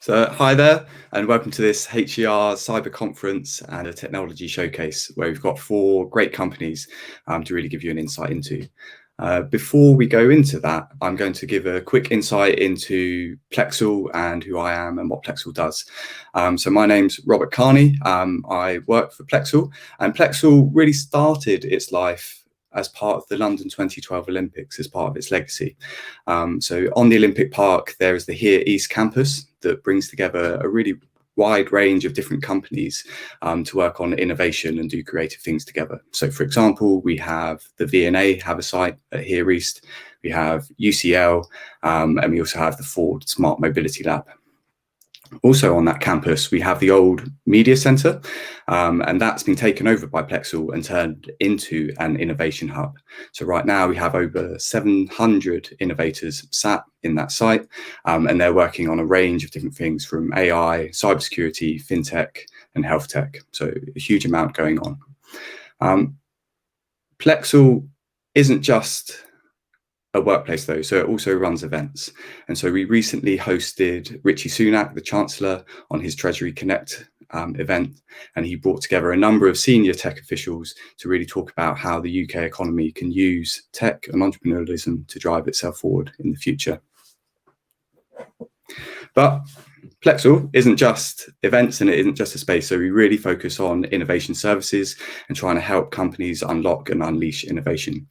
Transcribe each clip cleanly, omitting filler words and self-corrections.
So hi there, and welcome to this HER Cyber Conference and a Technology Showcase, where we've got 4 great companies to really give you an insight into. Before we go into that, I'm going to give a quick insight into Plexal and who I am and what Plexal does. So my name's Robert Kearney. I work for Plexal, and Plexal really started its life as part of the London 2012 Olympics, as part of its legacy. So on the Olympic Park, there is the Here East campus that brings together a really wide range of different companies to work on innovation and do creative things together. So for example, we have the V&A have a site at Here East, we have UCL, and we also have the Ford Smart Mobility Lab. Also on that campus, we have the old media centre, and that's been taken over by Plexal and turned into an innovation hub. So right now we have over 700 innovators sat in that site, and they're working on a range of different things from AI, cybersecurity, fintech, and health tech. So a huge amount going on. Plexal isn't just a workplace though, so it also runs events. And so we recently hosted Rishi Sunak, the Chancellor, on his Treasury Connect event, and he brought together a number of senior tech officials to really talk about how the UK economy can use tech and entrepreneurialism to drive itself forward in the future. But Plexal isn't just events and it isn't just a space, so we really focus on innovation services and trying to help companies unlock and unleash innovation.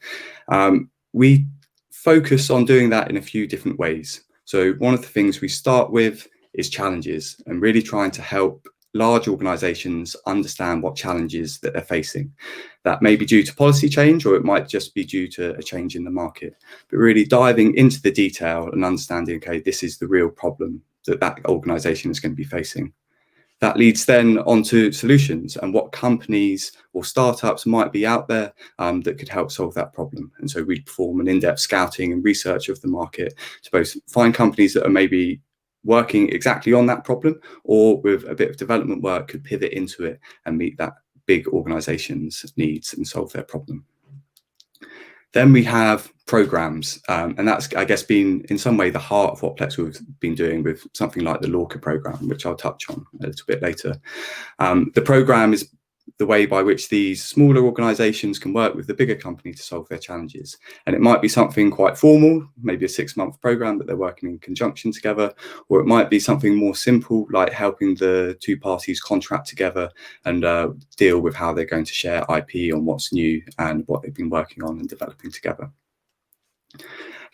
We focus on doing that in a few different ways. So one of the things we start with is challenges, and really trying to help large organizations understand what challenges that they're facing. That may be due to policy change, or it might just be due to a change in the market, but really diving into the detail and understanding, okay, this is the real problem that organization is going to be facing. That leads then onto solutions and what companies or startups might be out there that could help solve that problem. And so we perform an in-depth scouting and research of the market to both find companies that are maybe working exactly on that problem, or with a bit of development work could pivot into it and meet that big organization's needs and solve their problem. Then we have programs, and that's, I guess, been in some way the heart of what Plexal has been doing with something like the Lorca Program, which I'll touch on a little bit later. The program is the way by which these smaller organizations can work with the bigger company to solve their challenges. And it might be something quite formal, maybe a 6-month program that they're working in conjunction together, or it might be something more simple, like helping the 2 parties contract together and deal with how they're going to share IP on what's new and what they've been working on and developing together.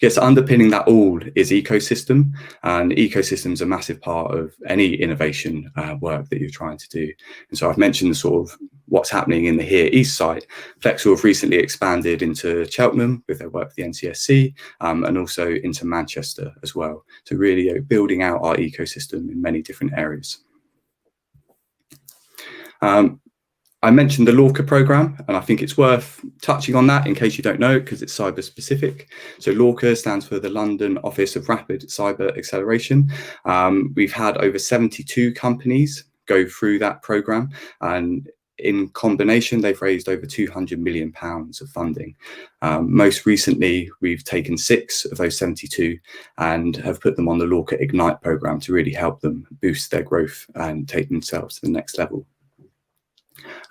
Yes, underpinning that all is ecosystem, and ecosystem's a massive part of any innovation work that you're trying to do. And so I've mentioned sort of what's happening in the Here East site. Plexal have recently expanded into Cheltenham with their work with the NCSC, and also into Manchester as well. So really building out our ecosystem in many different areas. I mentioned the Lorca program, and I think it's worth touching on that in case you don't know, because it's cyber specific. So Lorca stands for the London Office of Rapid Cyber Acceleration. We've had over 72 companies go through that program, and in combination, they've raised over £200 million of funding. Most recently, we've taken 6 of those 72 and have put them on the Lorca Ignite program to really help them boost their growth and take themselves to the next level.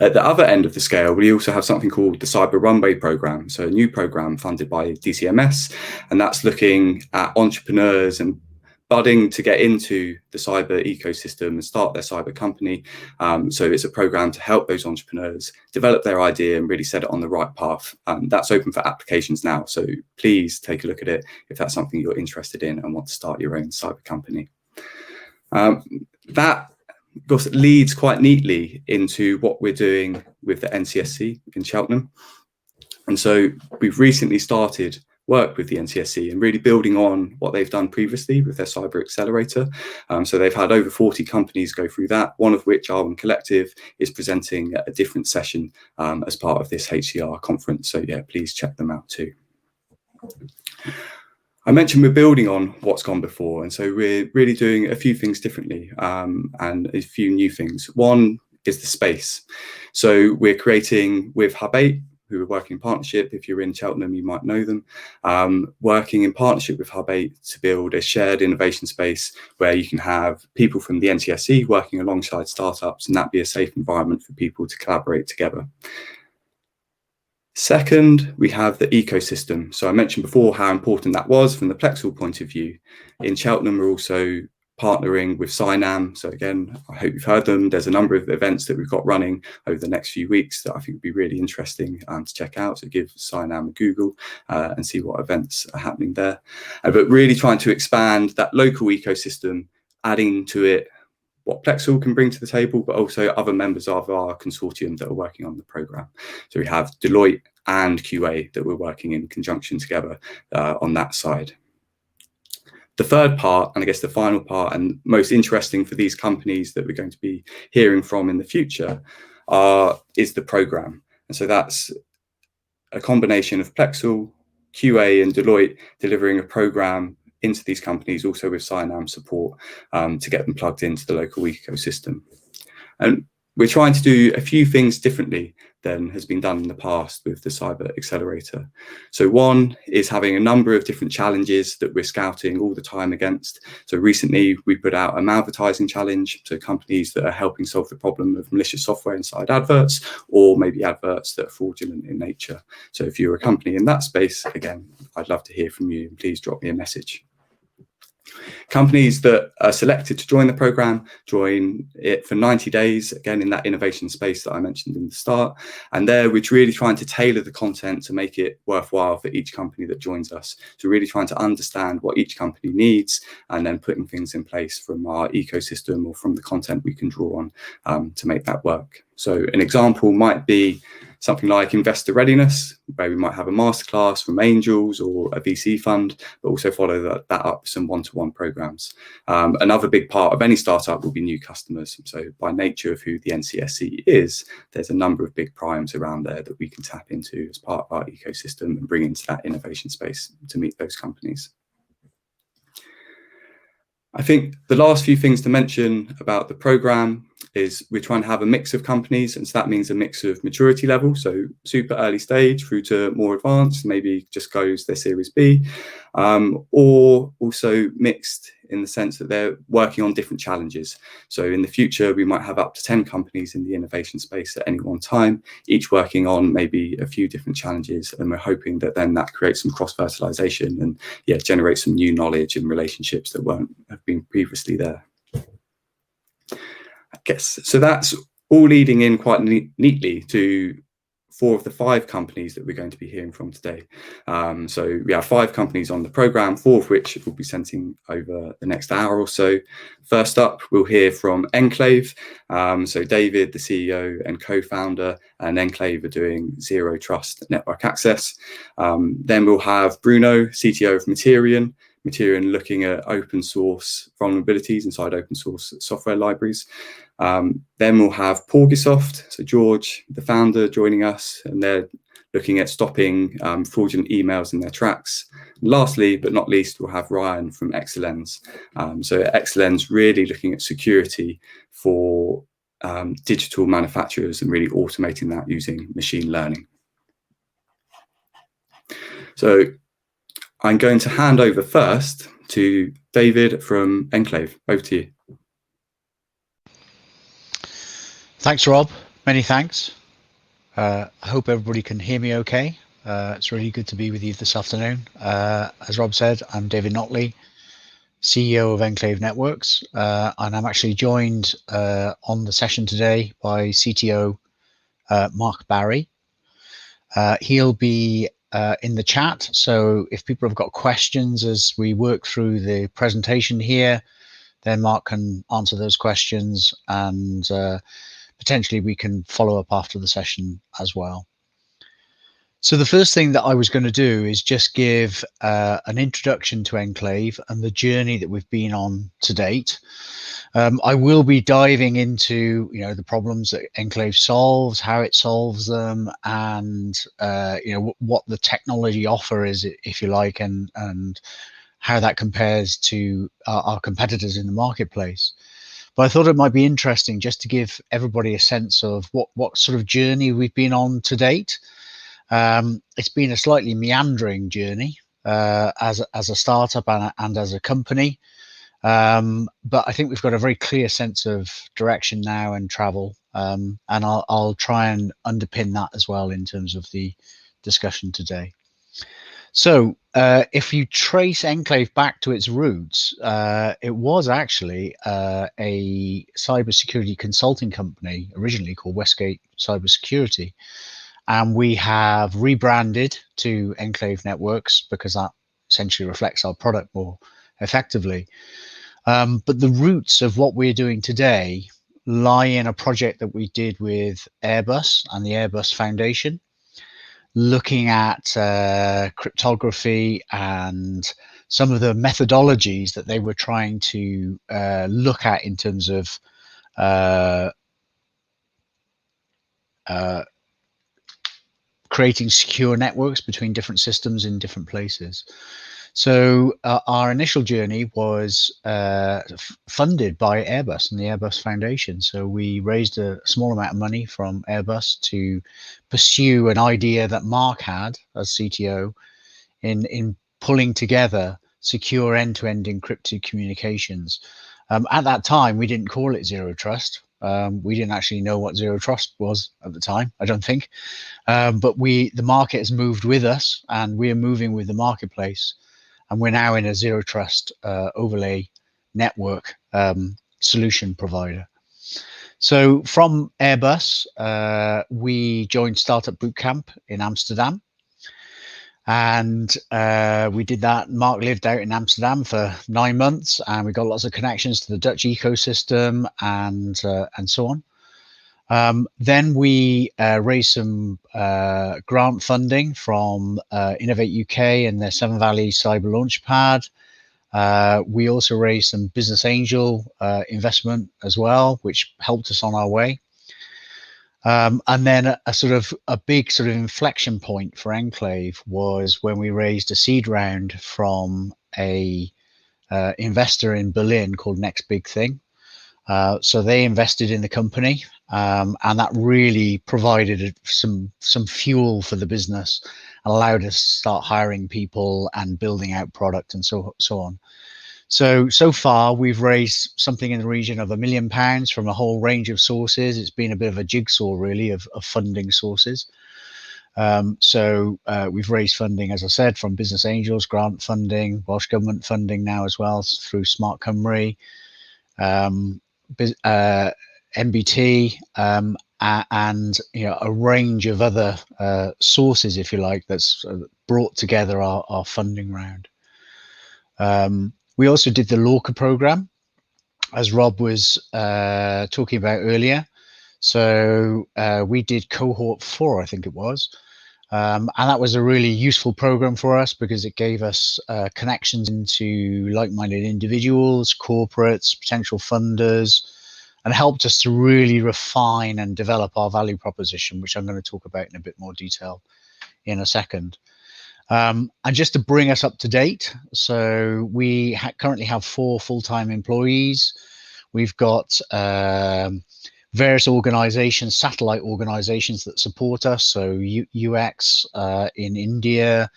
At the other end of the scale, we also have something called the Cyber Runway program, so a new program funded by DCMS, and that's looking at entrepreneurs and budding to get into the cyber ecosystem and start their cyber company. So it's a program to help those entrepreneurs develop their idea and really set it on the right path. That's open for applications now, so please take a look at it if that's something you're interested in and want to start your own cyber company. That of course leads quite neatly into what we're doing with the NCSC in Cheltenham. And so we've recently started work with the NCSC and really building on what they've done previously with their Cyber Accelerator. So they've had over 40 companies go through that, one of which, Arwen Collective, is presenting a different session as part of this HCR conference. So yeah, please check them out too. I mentioned we're building on what's gone before, and so we're really doing a few things differently and a few new things. One is the space. So we're creating with Hub 8 who are working in partnership. If you're in Cheltenham, you might know them. Working in partnership with Hub 8 to build a shared innovation space where you can have people from the NCSE working alongside startups, and that be a safe environment for people to collaborate together. Second, we have the ecosystem. So I mentioned before how important that was from the Plexal point of view. In Cheltenham, we're also partnering with Cynam. So again, I hope you've heard them. There's a number of events that we've got running over the next few weeks that I think would be really interesting to check out. So give Cynam a Google and see what events are happening there. But really trying to expand that local ecosystem, adding to it what Plexal can bring to the table, but also other members of our consortium that are working on the program. So we have Deloitte and QA that we're working in conjunction together on that side. The third part, and I guess the final part and most interesting for these companies that we're going to be hearing from in the future is the program. And so that's a combination of Plexal, QA and Deloitte delivering a program into these companies, also with Cynam support to get them plugged into the local ecosystem. And we're trying to do a few things differently than has been done in the past with the Cyber Accelerator. So one is having a number of different challenges that we're scouting all the time against. So recently we put out a malvertising challenge to companies that are helping solve the problem of malicious software inside adverts, or maybe adverts that are fraudulent in nature. So if you're a company in that space, again, I'd love to hear from you. Please drop me a message. Companies that are selected to join the program join it for 90 days, again in that innovation space that I mentioned in the start. And there we're really trying to tailor the content to make it worthwhile for each company that joins us. So really trying to understand what each company needs and then putting things in place from our ecosystem or from the content we can draw on to make that work. So an example might be something like investor readiness, where we might have a masterclass from angels or a VC fund, but also follow that up with some one-to-one programs. Another big part of any startup will be new customers. So by nature of who the NCSE is, there's a number of big primes around there that we can tap into as part of our ecosystem and bring into that innovation space to meet those companies. I think the last few things to mention about the program is we're trying to have a mix of companies, and so that means a mix of maturity level, so super early stage through to more advanced, maybe just close their Series B, or also mixed in the sense that they're working on different challenges. So in the future, we might have up to 10 companies in the innovation space at any one time, each working on maybe a few different challenges, and we're hoping that then that creates some cross-fertilization and generate some new knowledge and relationships that won't have been previously there. I guess so that's all leading in quite neatly to 4 of the 5 companies that we're going to be hearing from today. So we have 5 companies on the program, 4 of which we'll be sending over the next hour or so. First up, we'll hear from Enclave. So David, the CEO and co-founder, and Enclave are doing zero trust network access. Then we'll have Bruno, CTO of Meterian. Meterian looking at open source vulnerabilities inside open source software libraries. Then we'll have PORGiESOFT, so George, the founder, joining us, and they're looking at stopping fraudulent emails in their tracks. And lastly, but not least, we'll have Ryan from Exalens. So Exalens really looking at security for digital manufacturers and really automating that using machine learning. So I'm going to hand over first to David from Enclave. Over to you. Thanks, Rob. Many thanks. I hope everybody can hear me okay. It's really good to be with you this afternoon. As Rob said, I'm David Notley, CEO of Enclave Networks, and I'm actually joined on the session today by CTO Mark Barry. He'll be in the chat, so if people have got questions as we work through the presentation here, then Mark can answer those questions, and potentially we can follow up after the session as well. So the first thing that I was going to do is just give an introduction to Enclave and the journey that we've been on to date. I will be diving into the problems that Enclave solves, how it solves them, and what the technology offer is, if you like, and how that compares to our competitors in the marketplace. But I thought it might be interesting just to give everybody a sense of what sort of journey we've been on to date. It's been a slightly meandering journey as a startup and as a company. But I think we've got a very clear sense of direction now and travel. And I'll try and underpin that as well in terms of the discussion today. So if you trace Enclave back to its roots, it was actually a cybersecurity consulting company originally called Westgate Cybersecurity. And we have rebranded to Enclave Networks because that essentially reflects our product more effectively. But the roots of what we're doing today lie in a project that we did with Airbus and the Airbus Foundation, looking at cryptography and some of the methodologies that they were trying to look at in terms of creating secure networks between different systems in different places. So our initial journey was funded by Airbus and the Airbus Foundation. So we raised a small amount of money from Airbus to pursue an idea that Mark had as CTO in pulling together secure end-to-end encrypted communications. At that time, we didn't call it Zero Trust. We didn't actually know what Zero Trust was at the time, I don't think. But the market has moved with us, and we are moving with the marketplace. And we're now in a Zero Trust overlay network solution provider. So from Airbus, we joined Startup Bootcamp in Amsterdam. And we did that. Mark lived out in Amsterdam for 9 months, and we got lots of connections to the Dutch ecosystem and so on. Then we raised some grant funding from Innovate UK and their Seven Valleys Cyber Launchpad. We also raised some business angel investment as well, which helped us on our way. And then a big sort of inflection point for Enclave was when we raised a seed round from a investor in Berlin called Next Big Thing. So they invested in the company, and that really provided some fuel for the business and allowed us to start hiring people and building out product and so on. So far, we've raised something in the region of £1 million from a whole range of sources. It's been a bit of a jigsaw, really, of funding sources. We've raised funding, as I said, from business angels, grant funding, Welsh Government funding now as well through Smart Cymru, MBT, and a range of other sources, if you like, that's brought together our funding round. We also did the Lorca Program, as Rob was talking about earlier. So we did cohort 4, I think it was. And that was a really useful program for us because it gave us connections into like-minded individuals, corporates, potential funders, and helped us to really refine and develop our value proposition, which I'm going to talk about in a bit more detail in a second. And just to bring us up to date, so we currently have 4 full-time employees. We've got various organizations, satellite organizations that support us. So UX in India,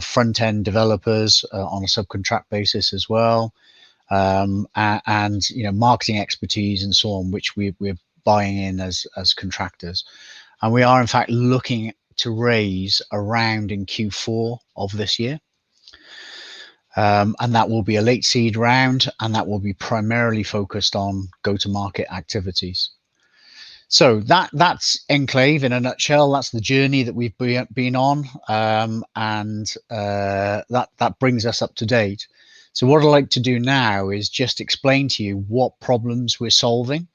front-end developers on a subcontract basis as well, and marketing expertise and so on, which we're buying in as contractors. And we are in fact looking to raise around in Q4 of this year. And that will be a late seed round, and that will be primarily focused on go-to-market activities. So that's Enclave in a nutshell. That's the journey that we've been on, and that brings us up to date. So what I'd like to do now is just explain to you what problems we're solving,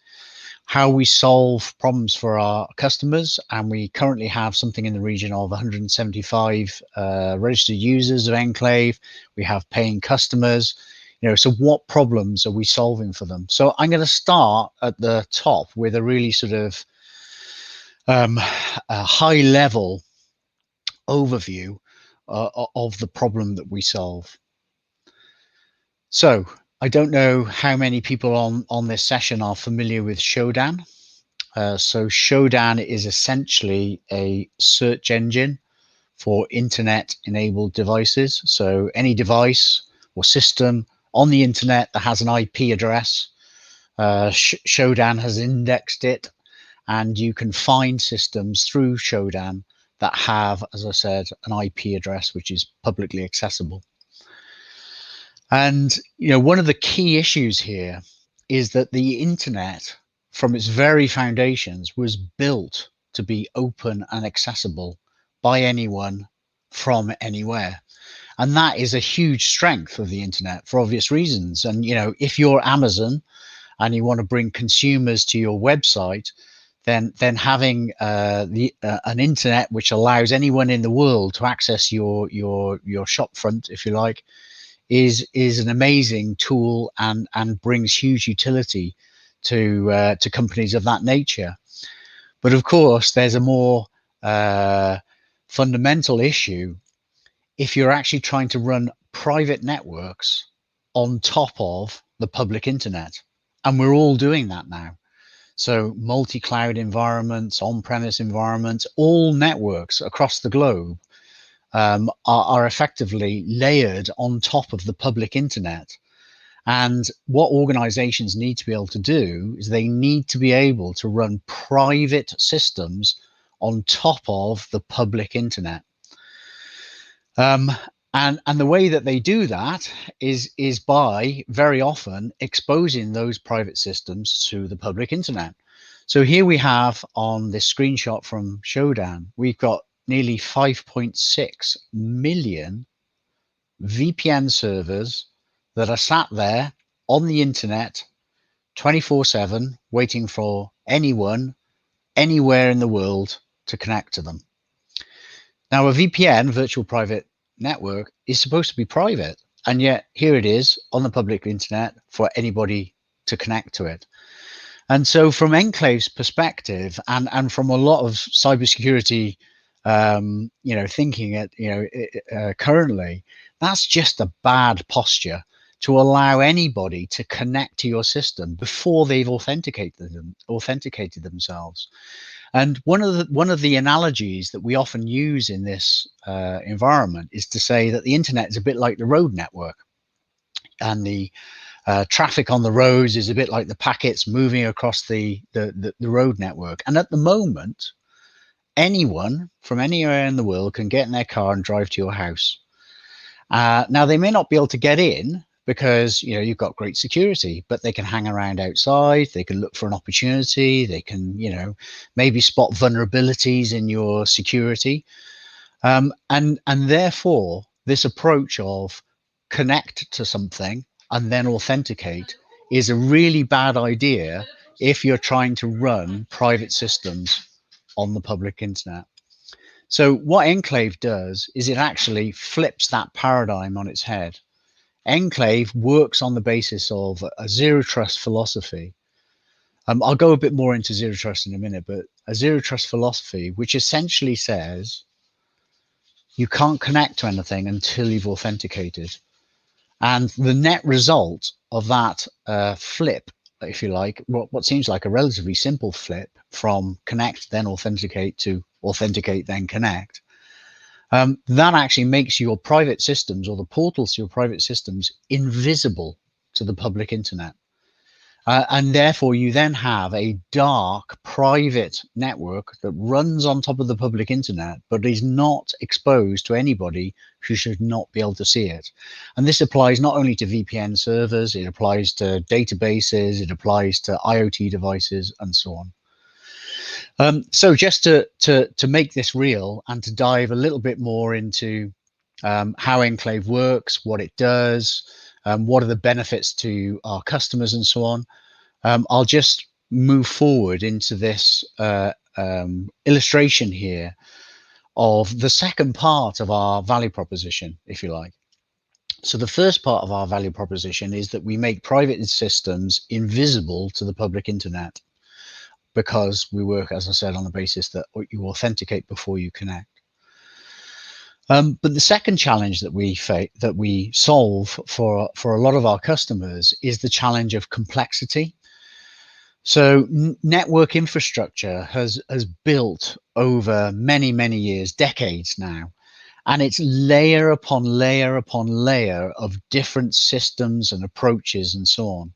how we solve problems for our customers, and we currently have something in the region of 175 registered users of Enclave. We have paying customers, so what problems are we solving for them? So I'm going to start at the top with a really sort of a high level overview of the problem that we solve. So I don't know how many people on this session are familiar with Shodan. So Shodan is essentially a search engine for internet-enabled devices. So any device or system on the internet that has an IP address, Shodan has indexed it, and you can find systems through Shodan that have, as I said, an IP address which is publicly accessible. And one of the key issues here is that the internet, from its very foundations, was built to be open and accessible by anyone from anywhere. And that is a huge strength of the internet for obvious reasons. And if you're Amazon and you want to bring consumers to your website, then having an internet which allows anyone in the world to access your shop front, if you like, is an amazing tool and brings huge utility to companies of that nature. But of course, there's a more fundamental issue if you're actually trying to run private networks on top of the public internet. And we're all doing that now. So multi-cloud environments, on-premise environments, all networks across the globe are effectively layered on top of the public internet. And what organizations need to be able to do is they need to be able to run private systems on top of the public internet. And the way that they do that is by very often exposing those private systems to the public internet. So here we have on this screenshot from Shodan, we've got nearly 5.6 million VPN servers that are sat there on the internet 24/7 waiting for anyone anywhere in the world to connect to them. Now, a VPN, virtual private network, is supposed to be private, and yet here it is on the public internet for anybody to connect to it. And so from Enclave's perspective, and from a lot of cybersecurity thinking currently, that's just a bad posture to allow anybody to connect to your system before they've authenticated themselves. And one of the analogies that we often use in this environment is to say that the internet is a bit like the road network, and the traffic on the roads is a bit like the packets moving across the road network. And at the moment, anyone from anywhere in the world can get in their car and drive to your house. Now, they may not be able to get in because you've got great security, but they can hang around outside. They can look for an opportunity. They can maybe spot vulnerabilities in your security, and therefore this approach of connect to something and then authenticate is a really bad idea if you're trying to run private systems on the public internet. So what Enclave does is it actually flips that paradigm on its head. Enclave works on the basis of a zero trust philosophy. I'll go a bit more into zero trust in a minute, but a zero trust philosophy, which essentially says you can't connect to anything until you've authenticated. And the net result of that flip, if you like, what seems like a relatively simple flip from connect, then authenticate to authenticate, then connect, that actually makes your private systems or the portals to your private systems invisible to the public internet. And therefore, you then have a dark private network that runs on top of the public internet, but is not exposed to anybody who should not be able to see it. And this applies not only to VPN servers, it applies to databases, it applies to IoT devices, and so on. So just to make this real and to dive a little bit more into how Enclave works, what it does, what are the benefits to our customers, and so on. I'll just move forward into this illustration here of the second part of our value proposition, if you like. So the first part of our value proposition is that we make private systems invisible to the public internet because we work, as I said, on the basis that you authenticate before you connect. But the second challenge that we solve for a lot of our customers is the challenge of complexity. So network infrastructure has built over many years, decades now, and it's layer upon layer upon layer of different systems and approaches and so on.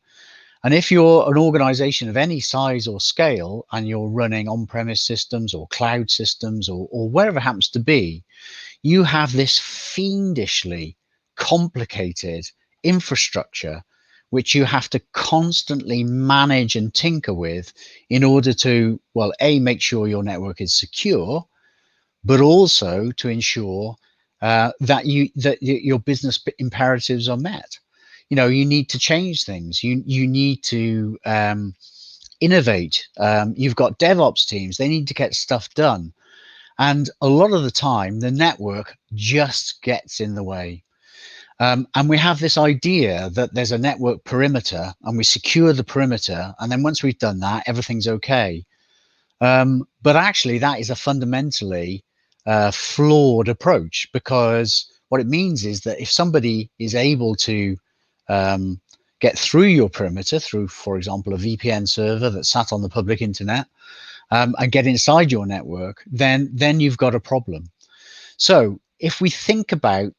And if you're an organization of any size or scale and you're running on-premise systems or cloud systems or wherever it happens to be, you have this fiendishly complicated infrastructure which you have to constantly manage and tinker with in order to, well, A, make sure your network is secure, but also to ensure that your business imperatives are met. You know, you need to change things. You need to innovate. You've got DevOps teams; they need to get stuff done, and a lot of the time, the network just gets in the way. And we have this idea that there's a network perimeter, and we secure the perimeter, and then once we've done that, everything's okay. But actually, that is a fundamentally flawed approach, because what it means is that if somebody is able to get through your perimeter through, for example, a VPN server that's sat on the public internet, and get inside your network, then you've got a problem. So if we think about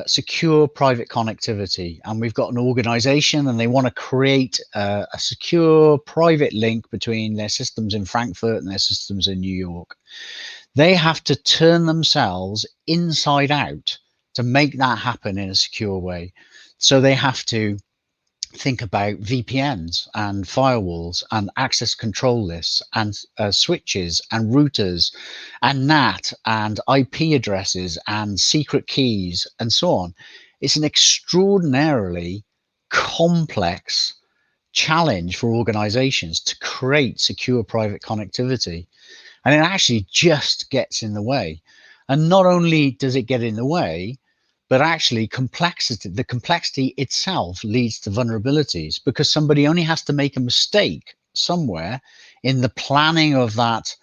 secure private connectivity, and we've got an organization and they want to create a secure private link between their systems in Frankfurt and their systems in New York, they have to turn themselves inside out to make that happen in a secure way. So they have to think about VPNs and firewalls and access control lists and switches and routers and NAT and IP addresses and secret keys and so on. It's an extraordinarily complex challenge for organizations to create secure private connectivity. And it actually just gets in the way. And not only does it get in the way, but actually the complexity itself leads to vulnerabilities, because somebody only has to make a mistake somewhere in the planning of that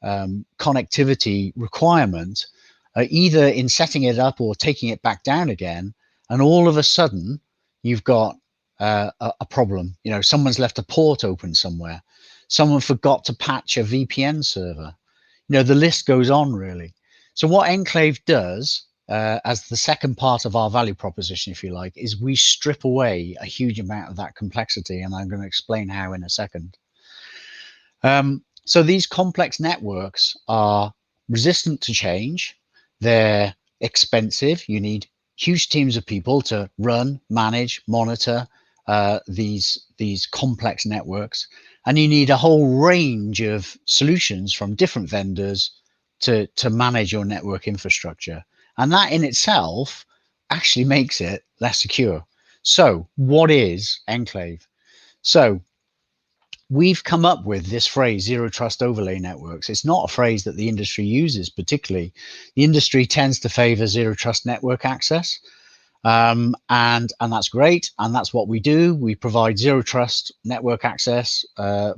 connectivity requirement, either in setting it up or taking it back down again, and all of a sudden you've got a problem. You know, someone's left a port open somewhere. Someone forgot to patch a VPN server. You know, the list goes on, really. So what Enclave does, as the second part of our value proposition, if you like, is we strip away a huge amount of that complexity, and I'm going to explain how in a second. So these complex networks are resistant to change. They're expensive. You need huge teams of people to run, manage, monitor these complex networks, and you need a whole range of solutions from different vendors to manage your network infrastructure. And that in itself actually makes it less secure. So what is Enclave? So we've come up with this phrase, zero trust overlay networks. It's not a phrase that the industry uses particularly. The industry tends to favor zero trust network access. And that's great. And that's what we do. We provide zero trust network access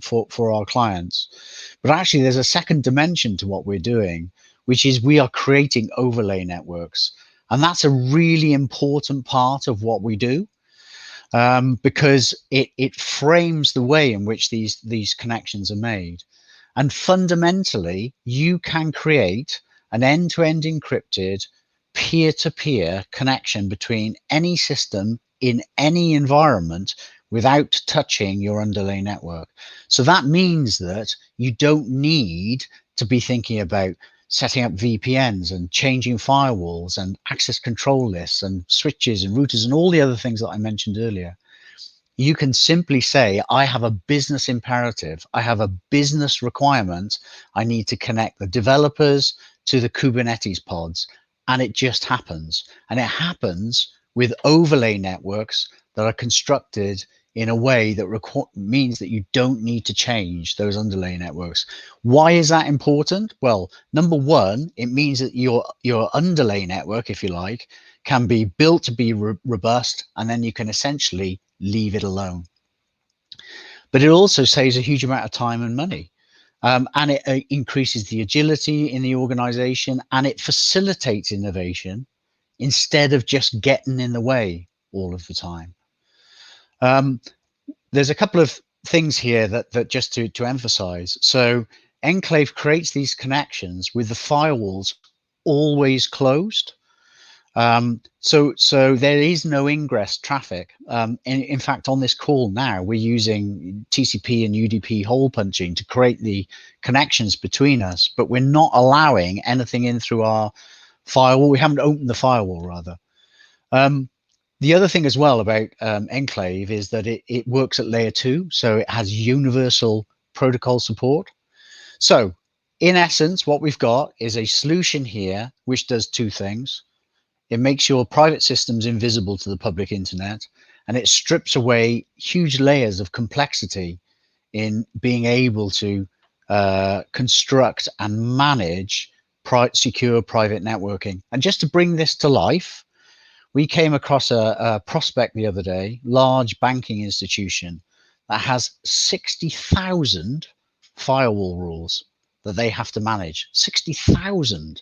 for our clients. But actually, there's a second dimension to what we're doing, which is we are creating overlay networks. And that's a really important part of what we do, because it frames the way in which these connections are made. And fundamentally, you can create an end-to-end encrypted peer-to-peer connection between any system in any environment without touching your underlay network. So that means that you don't need to be thinking about setting up VPNs and changing firewalls and access control lists and switches and routers and all the other things that I mentioned earlier. You can simply say, I have a business imperative. I have a business requirement. I need to connect the developers to the Kubernetes pods. And it just happens. And it happens with overlay networks that are constructed in a way that means that you don't need to change those underlay networks. Why is that important? Well, number one, it means that your underlay network, if you like, can be built to be robust, and then you can essentially leave it alone. But it also saves a huge amount of time and money. And it increases the agility in the organization, and it facilitates innovation instead of just getting in the way all of the time. There's a couple of things here that just to emphasize. So Enclave creates these connections with the firewalls always closed. So there is no ingress traffic. In fact, on this call now, we're using TCP and UDP hole punching to create the connections between us, but we're not allowing anything in through our firewall. We haven't opened the firewall, rather. The other thing as well about Enclave is that it works at layer 2, so it has universal protocol support. So in essence, what we've got is a solution here which does two things. It makes your private systems invisible to the public internet, and it strips away huge layers of complexity in being able to construct and manage secure private networking. And just to bring this to life, we came across a prospect the other day, large banking institution that has 60,000 firewall rules that they have to manage. 60,000.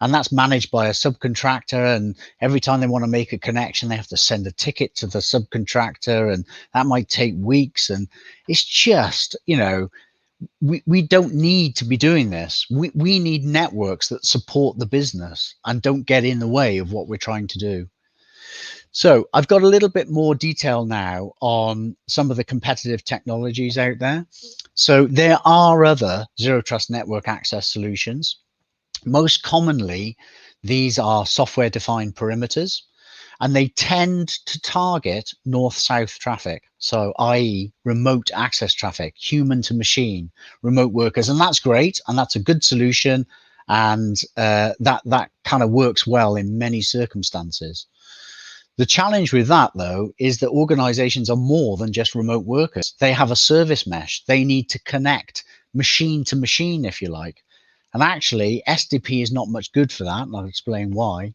And that's managed by a subcontractor. And every time they want to make a connection, they have to send a ticket to the subcontractor. And that might take weeks. And it's just, we don't need to be doing this. We need networks that support the business and don't get in the way of what we're trying to do. So I've got a little bit more detail now on some of the competitive technologies out there. So there are other zero trust network access solutions. Most commonly, these are software defined perimeters, and they tend to target north-south traffic. So i.e. remote access traffic, human to machine, remote workers. And that's great. And that's a good solution. And that kind of works well in many circumstances. The challenge with that, though, is that organizations are more than just remote workers. They have a service mesh. They need to connect machine to machine, if you like. And actually, SDP is not much good for that, and I'll explain why.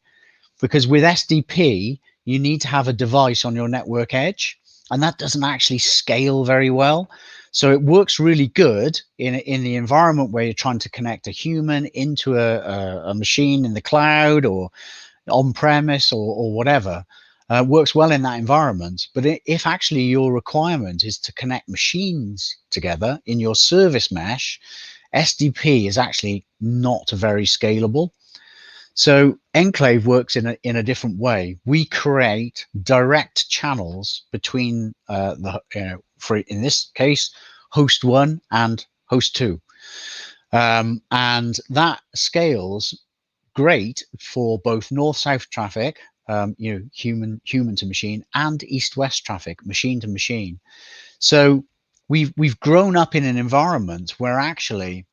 Because with SDP, you need to have a device on your network edge, and that doesn't actually scale very well. So it works really good in the environment where you're trying to connect a human into a machine in the cloud or on-premise or whatever. Works well in that environment. But if actually your requirement is to connect machines together in your service mesh, SDP is actually not very scalable. So Enclave works in a different way. We create direct channels between for in this case, host 1 and host 2. And that scales great for both north-south traffic, human to machine, and east-west traffic, machine to machine. So we've grown up in an environment where actually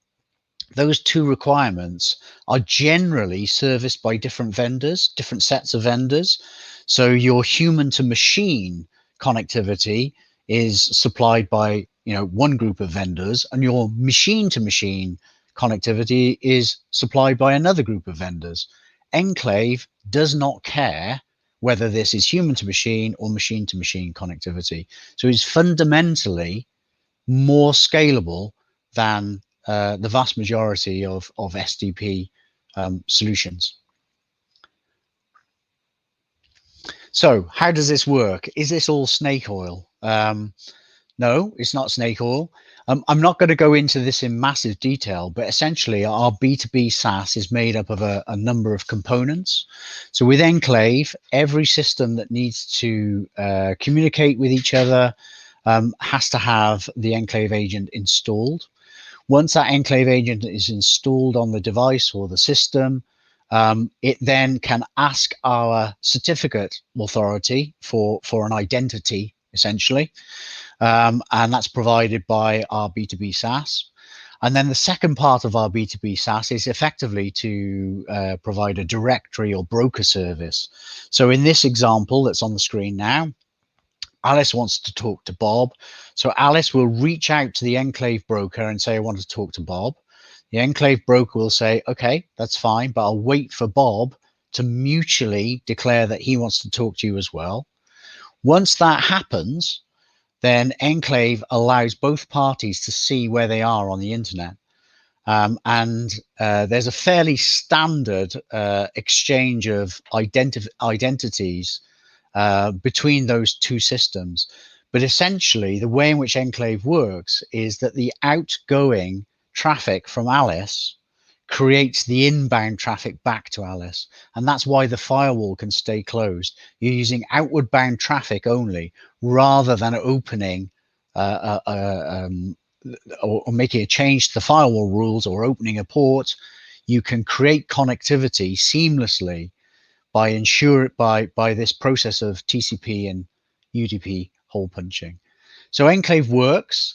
those two requirements are generally serviced by different vendors, different sets of vendors. So your human to machine connectivity is supplied by one group of vendors, and your machine to machine connectivity is supplied by another group of vendors. Enclave does not care whether this is human to machine or machine to machine connectivity. So it's fundamentally more scalable than the vast majority of SDP solutions. So how does this work? Is this all snake oil? No, it's not snake oil. I'm not going to go into this in massive detail, but essentially our B2B SaaS is made up of a number of components. So with Enclave, every system that needs to communicate with each other has to have the Enclave agent installed. Once that Enclave agent is installed on the device or the system, it then can ask our certificate authority for an identity, essentially. And that's provided by our B2B SaaS. And then the second part of our B2B SaaS is effectively to provide a directory or broker service. So in this example that's on the screen now, Alice wants to talk to Bob. So Alice will reach out to the Enclave broker and say, I want to talk to Bob. The Enclave broker will say, okay, that's fine, but I'll wait for Bob to mutually declare that he wants to talk to you as well. Once that happens, then Enclave allows both parties to see where they are on the internet. And there's a fairly standard exchange of identities between those two systems. But essentially, the way in which Enclave works is that the outgoing traffic from Alice creates the inbound traffic back to Alice. And that's why the firewall can stay closed. You're using outward bound traffic only, rather than opening or making a change to the firewall rules or opening a port. You can create connectivity seamlessly by this process of TCP and UDP hole punching. So Enclave works.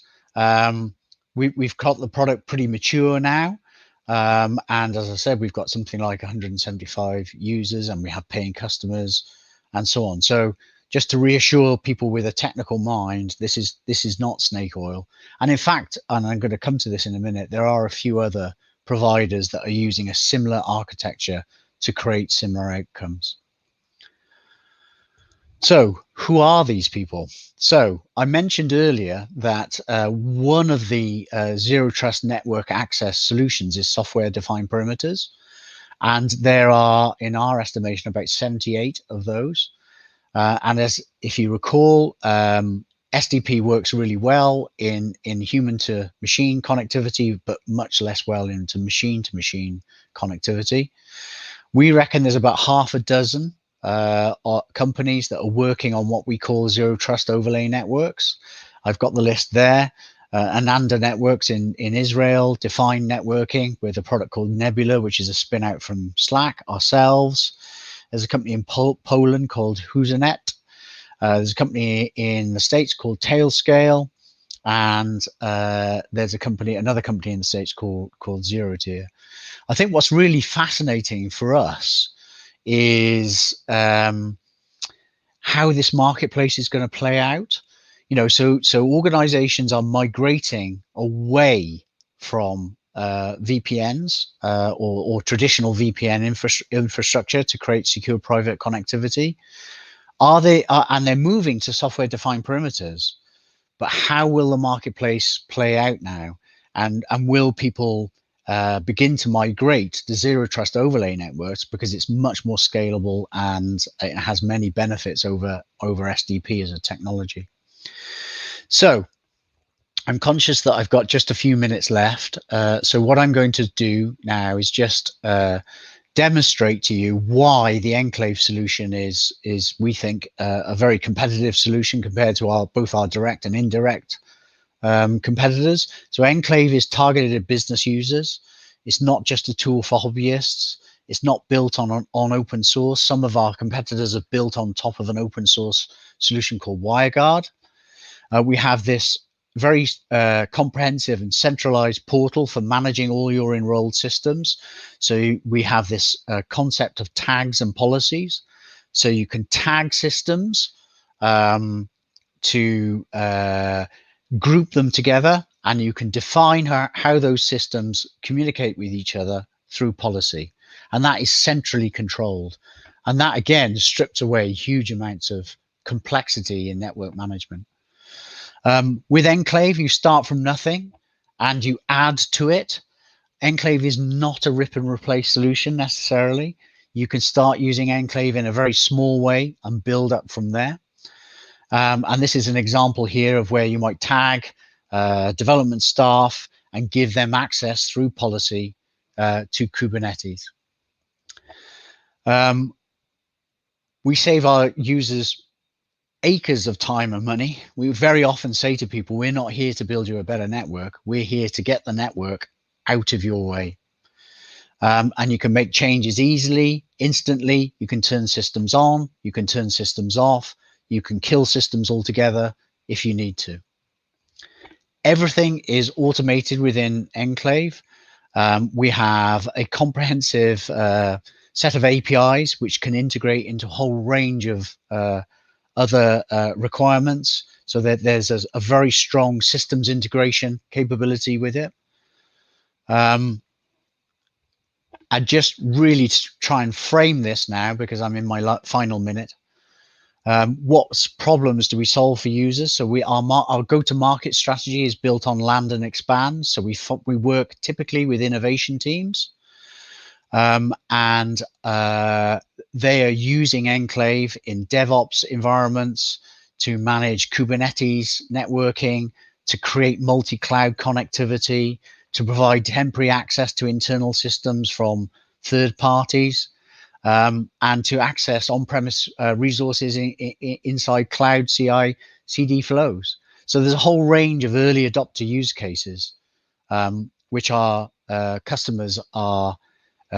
We've got the product pretty mature now. And as I said, we've got something like 175 users, and we have paying customers and so on. So just to reassure people with a technical mind, this is not snake oil. And in fact, and I'm going to come to this in a minute, there are a few other providers that are using a similar architecture to create similar outcomes. So who are these people? So I mentioned earlier that one of the zero trust network access solutions is software defined perimeters. And there are, in our estimation, about 78 of those. And as if you recall, SDP works really well in human to machine connectivity, but much less well into machine to machine connectivity. We reckon there's about half a dozen companies that are working on what we call zero trust overlay networks. I've got the list there. Ananda Networks in Israel, Define Networking with a product called Nebula, which is a spin out from Slack, ourselves. There's a company in Poland called Huzanet. There's a company in the States called Tailscale. And there's another company in the States called Zero Tier. I think what's really fascinating for us is how this marketplace is going to play out. So organizations are migrating away from VPNs or traditional VPN infrastructure to create secure private connectivity. And they're moving to software defined perimeters. But how will the marketplace play out now? And will people begin to migrate to zero trust overlay networks because it's much more scalable and it has many benefits over SDP as a technology? So I'm conscious that I've got just a few minutes left. So what I'm going to do now is just demonstrate to you why the Enclave solution is we think a very competitive solution compared to both our direct and indirect competitors. So Enclave is targeted at business users. It's not just a tool for hobbyists. It's not built on open source. Some of our competitors are built on top of an open source solution called WireGuard. We have this very comprehensive and centralized portal for managing all your enrolled systems. So we have this concept of tags and policies. So you can tag systems to group them together, and you can define how those systems communicate with each other through policy. And that is centrally controlled. And that, again, strips away huge amounts of complexity in network management. With Enclave, you start from nothing and you add to it. Enclave is not a rip and replace solution necessarily. You can start using Enclave in a very small way and build up from there. And this is an example here of where you might tag development staff and give them access through policy to Kubernetes. We save our users acres of time and money. We very often say to people, we're not here to build you a better network. We're here to get the network out of your way. And you can make changes easily, instantly. You can turn systems on. You can turn systems off. You can kill systems altogether if you need to. Everything is automated within Enclave. We have a comprehensive set of APIs which can integrate into a whole range of other requirements, so that there's a very strong systems integration capability with it. I just really try and frame this now because I'm in my final minute. What problems do we solve for users? So our go-to-market strategy is built on land and expand. So we work typically with innovation teams, and they are using Enclave in DevOps environments to manage Kubernetes networking, to create multi-cloud connectivity, to provide temporary access to internal systems from third parties, and to access on-premise resources inside cloud CI/CD flows. So there's a whole range of early adopter use cases, which our customers are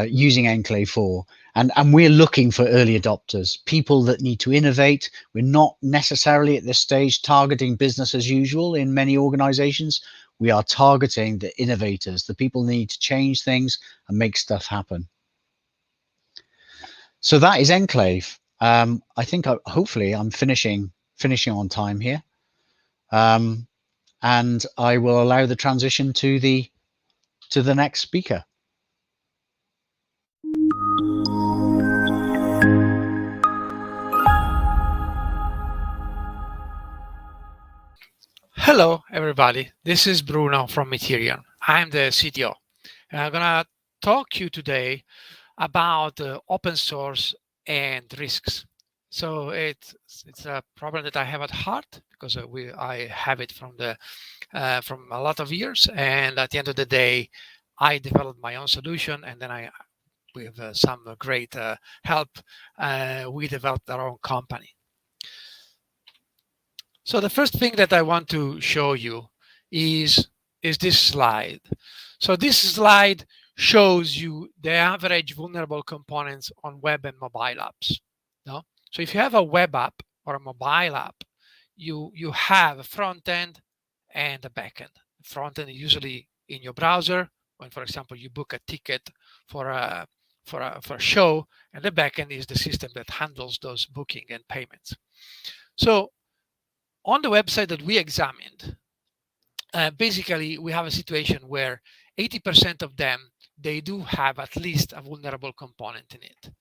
using Enclave for. And we're looking for early adopters, people that need to innovate. We're not necessarily at this stage targeting business as usual in many organizations. We are targeting the innovators, the people who need to change things and make stuff happen. So that is Enclave. I think hopefully I'm finishing on time here. And I will allow the transition to the next speaker. Hello, everybody. This is Bruno from Meterian. I'm the CTO. And I'm going to talk you today about open source and risks. So it's a problem that I have at heart because I have it from a lot of years. And at the end of the day, I developed my own solution, and then with some great help, we developed our own company. So the first thing that I want to show you is this slide. So this slide shows you the average vulnerable components on web and mobile apps. No? So if you have a web app or a mobile app, you have a front end and a back end. The front end is usually in your browser when, for example, you book a ticket for a show, and the back end is the system that handles those booking and payments. So on the website that we examined, basically we have a situation where 80% of them, they do have at least a vulnerable component in it.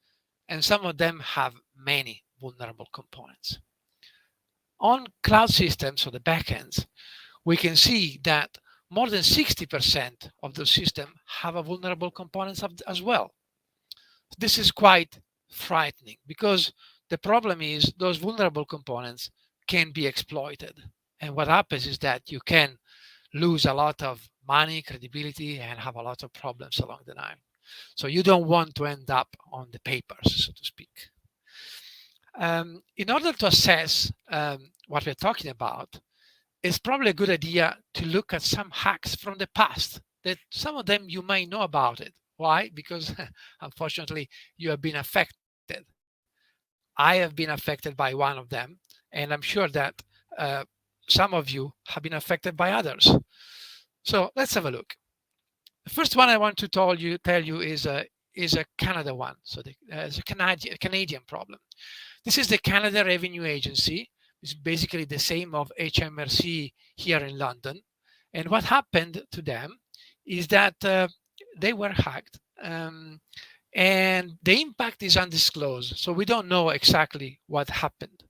And some of them have many vulnerable components. On cloud systems, so the backends, we can see that more than 60% of those systems have a vulnerable components as well. This is quite frightening because the problem is those vulnerable components can be exploited. And what happens is that you can lose a lot of money, credibility, and have a lot of problems along the line. So you don't want to end up on the papers, so to speak. In order to assess what we're talking about, it's probably a good idea to look at some hacks from the past that some of them you might know about it. Why? Because unfortunately, you have been affected. I have been affected by one of them, and I'm sure that some of you have been affected by others. So let's have a look. The first one I want to tell you is a Canada one. So it's a Canadian problem. This is the Canada Revenue Agency. It's basically the same of HMRC here in London. And what happened to them is that they were hacked. And the impact is undisclosed. So we don't know exactly what happened.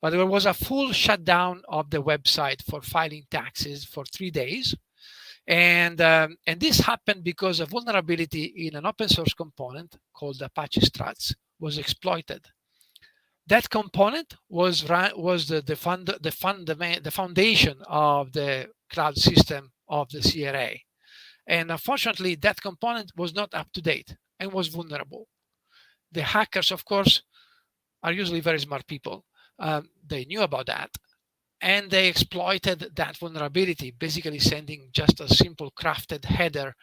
But there was a full shutdown of the website for filing taxes for 3 days. And this happened because a vulnerability in an open source component called Apache Struts was exploited. That component was the foundation of the cloud system of the CRA. And unfortunately, that component was not up to date and was vulnerable. The hackers, of course, are usually very smart people. They knew about that, and they exploited that vulnerability, basically sending just a simple crafted header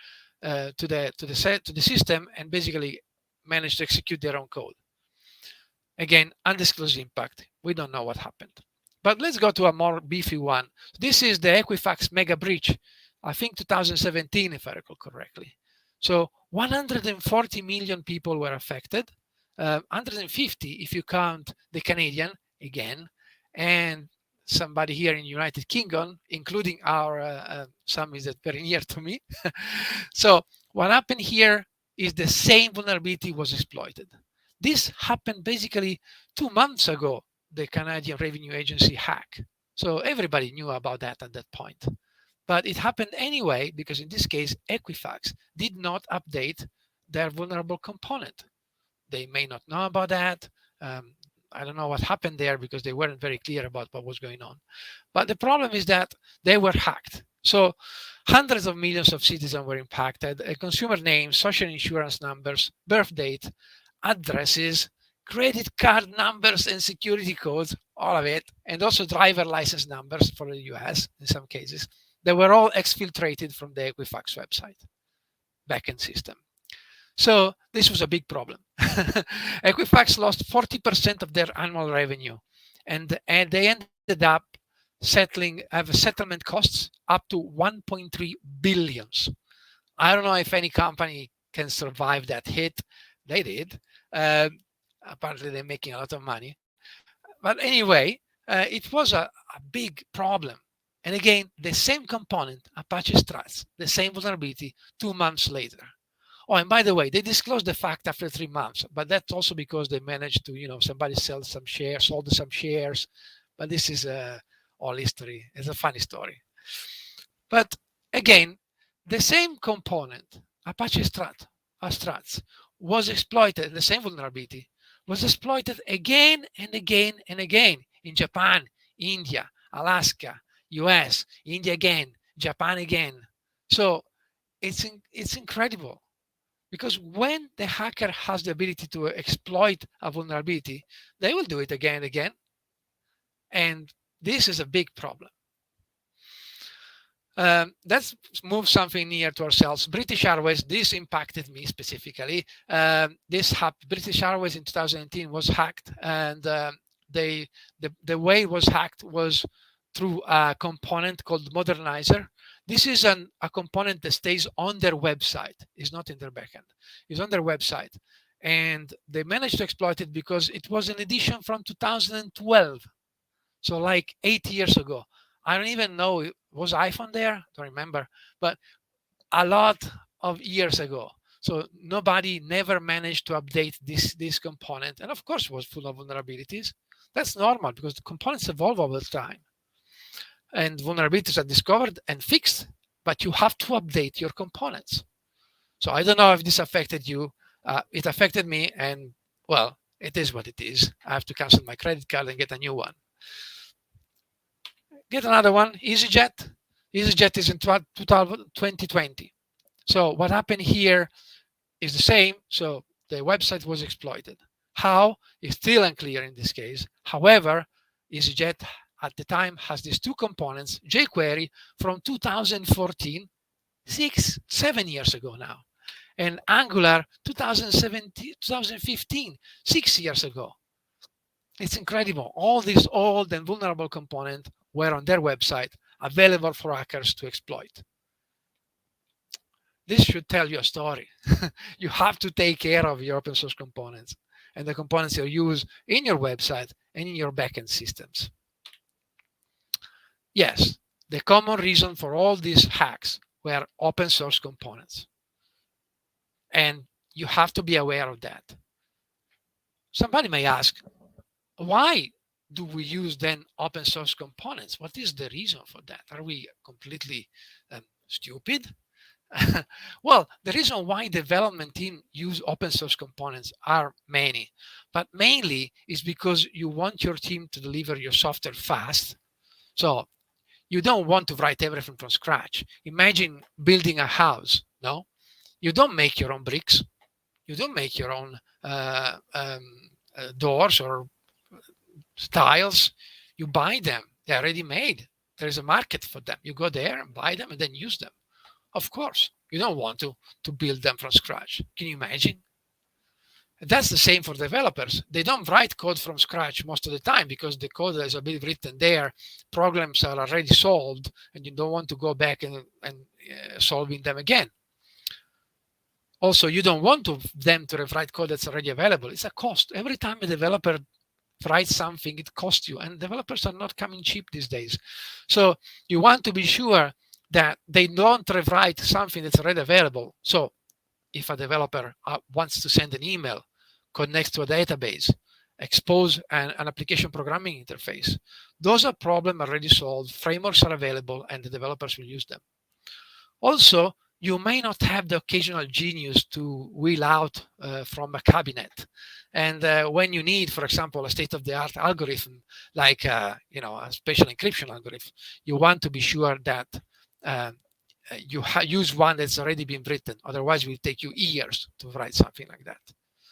to the system, and basically managed to execute their own code. Again, undisclosed impact. We don't know what happened. But let's go to a more beefy one. This is the Equifax mega breach, I think 2017, if I recall correctly. So 140 million people were affected, 150 if you count the Canadian, again, and somebody here in United Kingdom, including our some is very near to me. So what happened here is the same vulnerability was exploited. This happened basically 2 months ago, the Canadian Revenue Agency hack. So everybody knew about that at that point. But it happened anyway, because in this case, Equifax did not update their vulnerable component. They may not know about that. I don't know what happened there because they weren't very clear about what was going on. But the problem is that they were hacked. So hundreds of millions of citizens were impacted. Consumer names, social insurance numbers, birth date, addresses, credit card numbers and security codes, all of it, and also driver license numbers for the US in some cases. They were all exfiltrated from the Equifax website backend system. So this was a big problem. Equifax lost 40% of their annual revenue, and they ended up have settlement costs up to 1.3 billions. I don't know if any company can survive that hit. They did. Apparently, they're making a lot of money. But anyway, it was a big problem. And again, the same component, Apache Struts, the same vulnerability 2 months later. Oh, and by the way, they disclosed the fact after 3 months, but that's also because they managed to, somebody sold some shares, but this is all history. It's a funny story. But again, the same component, Apache Struts, was exploited, the same vulnerability, was exploited again and again and again in Japan, India, Alaska, US, India again, Japan again. So it's incredible. Because when the hacker has the ability to exploit a vulnerability, they will do it again and again. And this is a big problem. Let's move something near to ourselves. British Airways, this impacted me specifically. British Airways in 2018 was hacked, and the way it was hacked was through a component called Modernizer. This is a component that stays on their website. It's not in their backend. It's on their website. And they managed to exploit it because it was an edition from 2012. So like 8 years ago. I don't even know, was iPhone there? I don't remember. But a lot of years ago. So nobody never managed to update this component. And of course, it was full of vulnerabilities. That's normal because the components evolve over time. And vulnerabilities are discovered and fixed, but you have to update your components. So I don't know if this affected you. It affected me, and well, it is what it is. I have to cancel my credit card and get a new one. Get another one, EasyJet. EasyJet is in 2020. So what happened here is the same. So the website was exploited. How is still unclear in this case. However, EasyJet at the time has these two components, jQuery from 2014, 7 years ago now, and Angular 2015, 6 years ago. It's incredible. All these old and vulnerable components were on their website, available for hackers to exploit. This should tell you a story. You have to take care of your open source components and the components you use in your website and in your backend systems. Yes, the common reason for all these hacks were open source components. And you have to be aware of that. Somebody may ask, why do we use then open source components? What is the reason for that? Are we completely stupid? Well, the reason why development team use open source components are many, but mainly is because you want your team to deliver your software fast. So you don't want to write everything from scratch. Imagine building a house. No, you don't make your own bricks. You don't make your own doors or tiles. You buy them. They're already made. There's a market for them. You go there and buy them and then use them. Of course, you don't want to build them from scratch. Can you imagine? That's the same for developers. They don't write code from scratch most of the time because the code has been written there. Problems are already solved, and you don't want to go back and solving them again. Also, you don't want them to rewrite code that's already available. It's a cost. Every time a developer writes something, it costs you, and developers are not coming cheap these days. So you want to be sure that they don't rewrite something that's already available. So if a developer wants to send an email, connects to a database, expose an application programming interface, those are problems already solved, frameworks are available, and the developers will use them. Also, you may not have the occasional genius to wheel out from a cabinet. And when you need, for example, a state-of-the-art algorithm, like a special encryption algorithm, you want to be sure that you use one that's already been written. Otherwise, it will take you years to write something like that.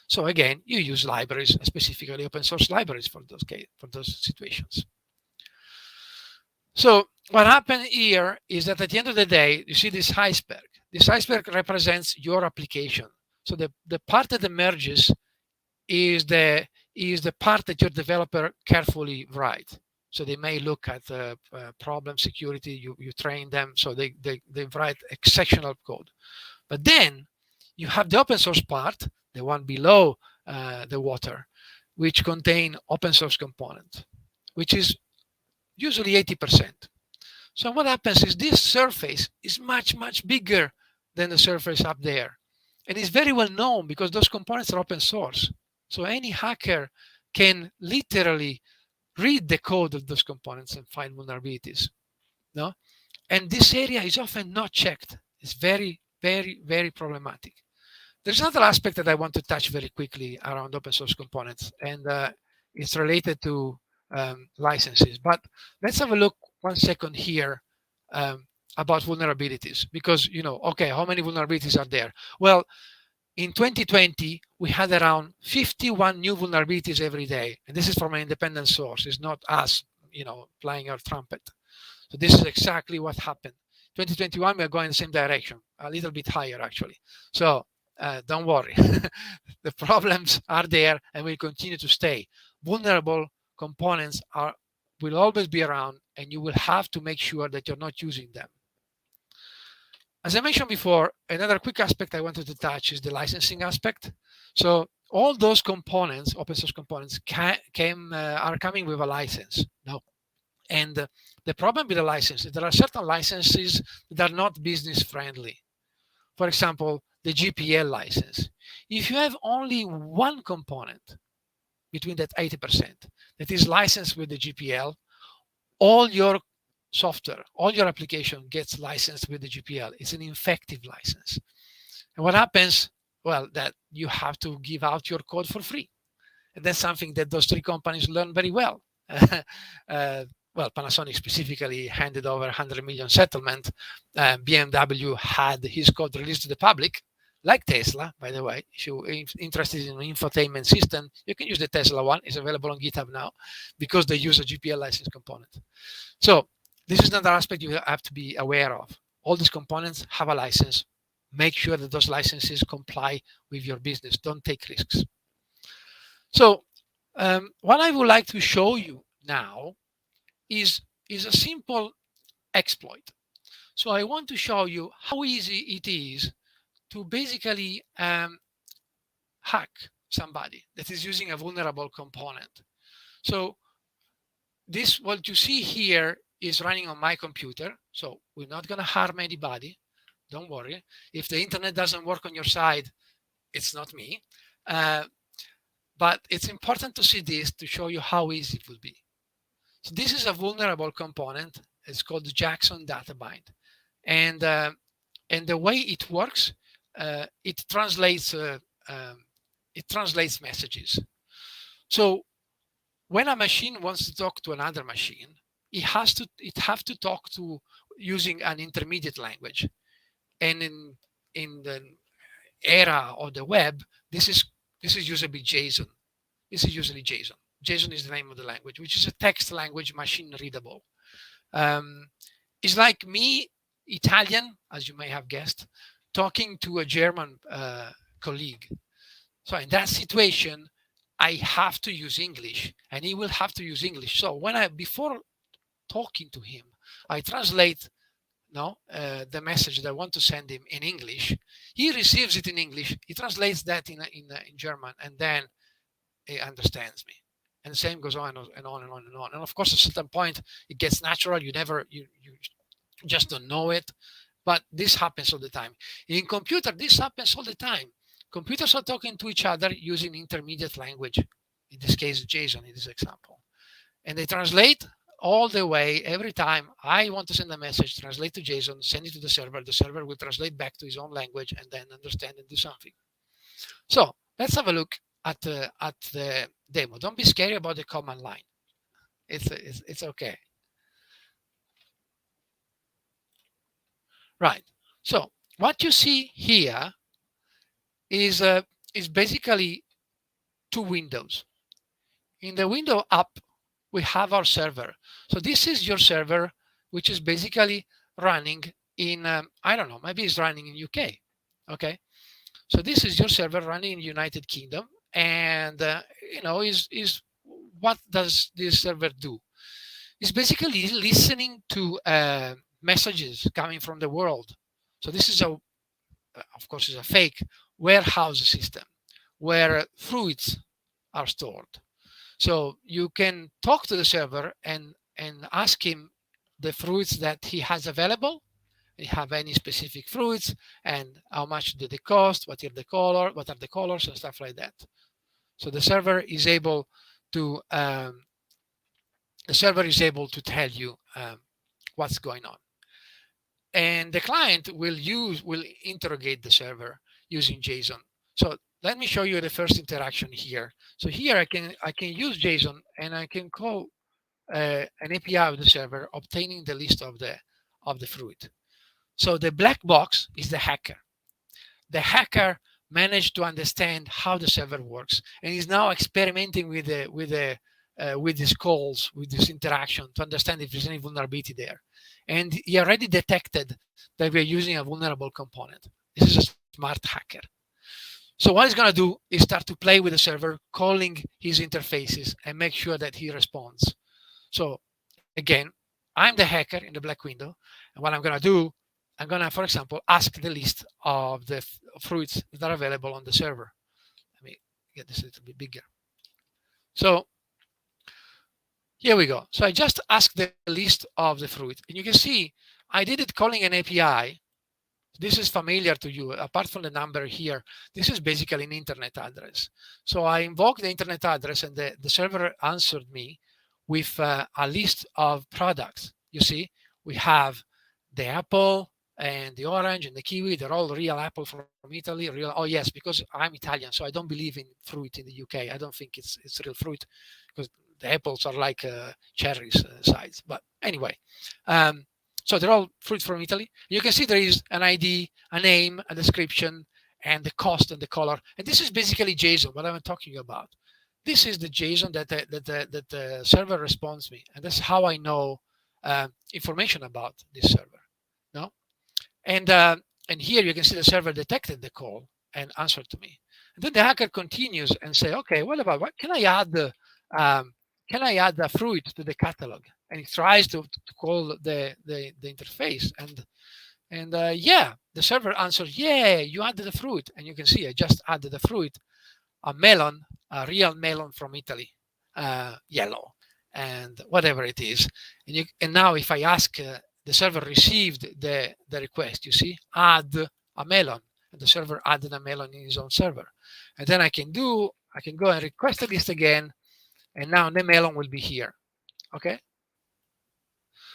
So again, you use libraries, specifically open source libraries for those situations. So what happened here is that at the end of the day, you see this iceberg. This iceberg represents your application. So the part that emerges is the part that your developer carefully write. So they may look at the problem security, you train them, so they write exceptional code. But then you have the open source part, the one below the water, which contain open source component, which is usually 80%. So what happens is this surface is much, much bigger than the surface up there. And it's very well known because those components are open source. So any hacker can literally read the code of those components and find vulnerabilities. No? And this area is often not checked. It's very, very, very problematic. There's another aspect that I want to touch very quickly around open source components, and it's related to licenses. But let's have a look 1 second here about vulnerabilities, because okay, how many vulnerabilities are there? Well, in 2020 we had around 51 new vulnerabilities every day, and this is from an independent source. It's not us playing our trumpet. So this is exactly what happened. 2021 we are going in the same direction, a little bit higher actually. So don't worry. The problems are there and will continue to stay. Vulnerable components will always be around, and you will have to make sure that you're not using them. As I mentioned before, another quick aspect I wanted to touch is the licensing aspect. So all those components, open source components, are coming with a license now. And the problem with the license is there are certain licenses that are not business friendly. For example, the GPL license. If you have only one component between that 80% that is licensed with the GPL, all your software, all your application gets licensed with the GPL. It's an effective license. And what happens? Well, that you have to give out your code for free. And that's something that those three companies learn very well. Well, Panasonic specifically handed over 100 million settlement. BMW had his code released to the public, like Tesla, by the way. If you're interested in an infotainment system, you can use the Tesla one. It's available on GitHub now because they use a GPL license component. So this is another aspect you have to be aware of. All these components have a license. Make sure that those licenses comply with your business. Don't take risks. So what I would like to show you now is a simple exploit. So I want to show you how easy it is to basically hack somebody that is using a vulnerable component. So this, what you see here, is running on my computer. So we're not going to harm anybody. Don't worry. If the internet doesn't work on your side, it's not me. But it's important to see this to show you how easy it will be. So this is a vulnerable component. It's called the Jackson data bind. And the way it works, it translates messages. So when a machine wants to talk to another machine, it has to talk to using an intermediate language. And in the era of the web, this is usually JSON. This is usually JSON. JSON is the name of the language, which is a text language, machine readable. It's like me, Italian, as you may have guessed, talking to a German colleague. So in that situation, I have to use English, and he will have to use English. So before talking to him, I translate the message that I want to send him in English. He receives it in English. He translates that in German, and then he understands me. And the same goes on and on and on and on. And of course, at a certain point, it gets natural. You just don't know it. But this happens all the time. In computer, this happens all the time. Computers are talking to each other using intermediate language. In this case, JSON in this example. And they translate all the way. Every time I want to send a message, translate to JSON, send it to the server will translate back to his own language and then understand and do something. So let's have a look at the demo. Don't be scary about the command line. It's okay. Right. So what you see here is basically two windows. In the window up, we have our server. So this is your server, which is basically running in, I don't know, maybe it's running in UK. Okay. So this is your server running in United Kingdom. And, is what does this server do? It's basically listening to messages coming from the world. So this is of course, is a fake warehouse system where fruits are stored. So you can talk to the server and ask him the fruits that he has available. You have any specific fruits and how much do they cost, what are the colors and stuff like that. So the server is able to tell you what's going on. And the client will interrogate the server using JSON. So let me show you the first interaction here. So here I can use JSON and I can call an API of the server, obtaining the list of the fruit. So the black box is the hacker. The hacker managed to understand how the server works and is now experimenting with these calls, with this interaction, to understand if there's any vulnerability there. And he already detected that we're using a vulnerable component. This is a smart hacker. So what he's going to do is start to play with the server, calling his interfaces and make sure that he responds. So again, I'm the hacker in the black window. And what I'm going to do, I'm going to, for example, ask the list of the fruits that are available on the server. Let me get this a little bit bigger. So here we go. So I just asked the list of the fruit. And you can see I did it calling an API. This is familiar to you. Apart from the number here, this is basically an internet address. So I invoked the internet address and the server answered me with a list of products. You see, we have the apple and the orange and the kiwi. They're all real apple from Italy. Oh yes, because I'm Italian, so I don't believe in fruit in the UK. I don't think it's real fruit because the apples are like cherries size. But anyway, so they're all fruit from Italy. You can see there is an ID, a name, a description, and the cost and the color. And this is basically JSON, what I'm talking about. This is the JSON that the server responds me. And that's how I know information about this server. No? And here you can see the server detected the call and answered to me. And then the hacker continues and say, okay, what can I add the fruit to the catalog? And he tries to call the interface, and yeah, the server answers, yeah, you added the fruit, and you can see I just added the fruit, a melon, a real melon from Italy, yellow, and whatever it is, and now if I ask, the server received the request. You see, add a melon, and the server added a melon in his own server, and then I can go and request the list again, and now the melon will be here. Okay.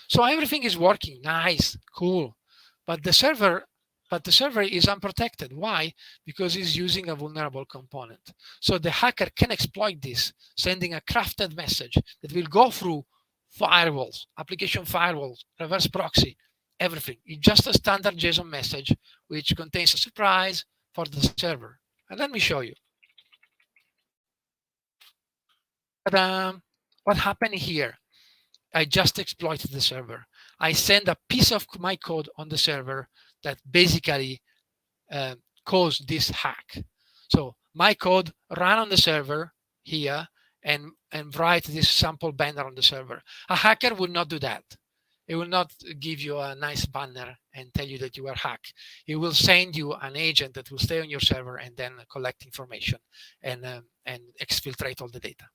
So everything is working nice, cool, but the server is unprotected. Why? Because it's using a vulnerable component. So the hacker can exploit this, sending a crafted message that will go through firewalls, application firewalls, reverse proxy, everything. It's just a standard JSON message which contains a surprise for the server. And let me show you. What happened here? I just exploited the server. I send a piece of my code on the server that basically caused this hack. So my code ran on the server here and write this sample banner on the server. A hacker would not do that. It will not give you a nice banner and tell you that you were hacked. It will send you an agent that will stay on your server and then collect information and exfiltrate all the data.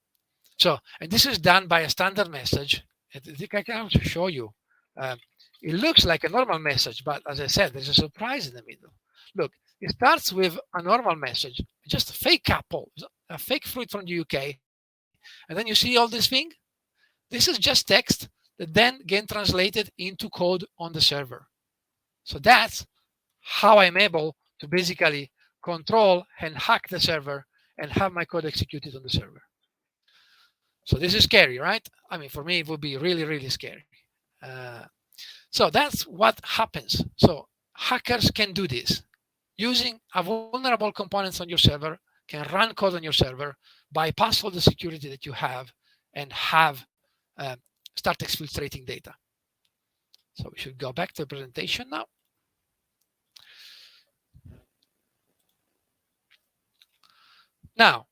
So, and this is done by a standard message. I think I can also show you. It looks like a normal message, but as I said, there's a surprise in the middle. Look, it starts with a normal message, just a fake apple, a fake fruit from the UK. And then you see all this thing. This is just text that then get translated into code on the server. So that's how I'm able to basically control and hack the server and have my code executed on the server. So this is scary, right? I mean, for me, it would be really, really scary. So that's what happens. So hackers can do this using a vulnerable components on your server, can run code on your server, bypass all the security that you have, and have start exfiltrating data. So we should go back to the presentation now. Now,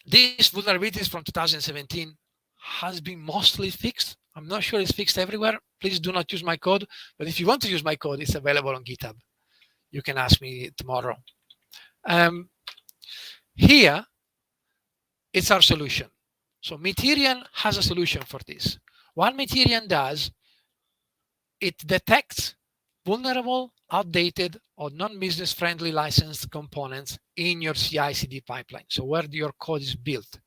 these vulnerabilities from 2017 has been mostly fixed. I'm not sure it's fixed everywhere. Please do not use my code. But if you want to use my code, it's available on GitHub. You can ask me tomorrow. Here, it's our solution. So Meterian has a solution for this. What Meterian does, it detects vulnerable, outdated, or non-business friendly licensed components in your CI/CD pipeline. So where your code is built.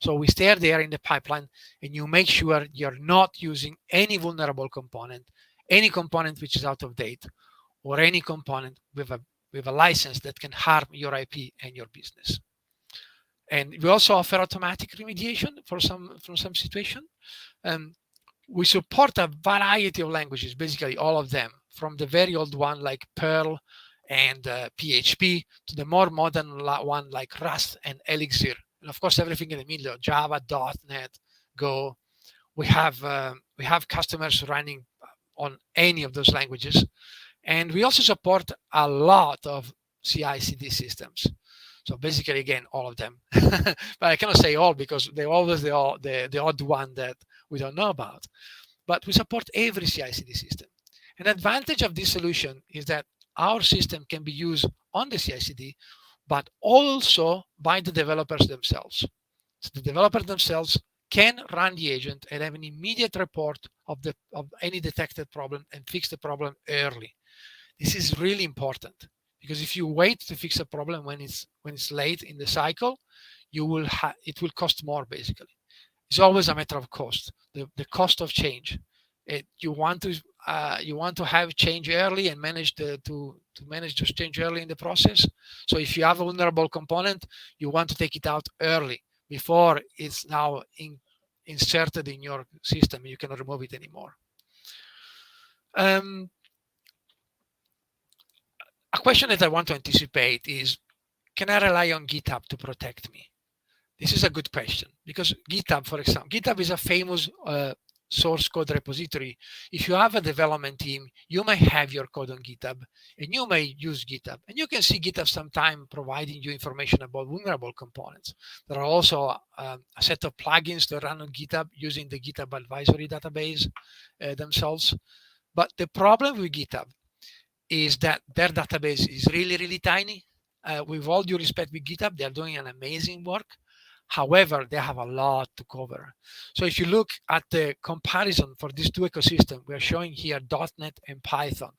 So we stay there in the pipeline and you make sure you're not using any vulnerable component, any component which is out of date, or any component with a license that can harm your IP and your business. And we also offer automatic remediation for some situation. We support a variety of languages, basically all of them, from the very old one like Perl and PHP to the more modern one like Rust and Elixir. And of course, everything in the middle, Java, .NET, Go. We have customers running on any of those languages. And we also support a lot of CI/CD systems. So basically, again, all of them. But I cannot say all because they're always the odd one that we don't know about. But we support every CI/CD system. An advantage of this solution is that our system can be used on the CI/CD, but also by the developers themselves. So the developers themselves can run the agent and have an immediate report of any detected problem and fix the problem early. This is really important because if you wait to fix a problem when it's late in the cycle, it will cost more basically. It's always a matter of cost, the cost of change. You want to have change early and manage to manage this change early in the process. So if you have a vulnerable component, you want to take it out early before it's now inserted in your system. You cannot remove it anymore. A question that I want to anticipate is, can I rely on GitHub to protect me? This is a good question because GitHub, for example, GitHub is a famous source code repository. If you have a development team, you may have your code on GitHub and you may use GitHub. And you can see GitHub sometime providing you information about vulnerable components. There are also a set of plugins that run on GitHub using the GitHub advisory database themselves. But the problem with GitHub is that their database is really, really tiny. With all due respect with GitHub, they're doing an amazing work. However, they have a lot to cover. So if you look at the comparison for these two ecosystems, we're showing here .NET and Python.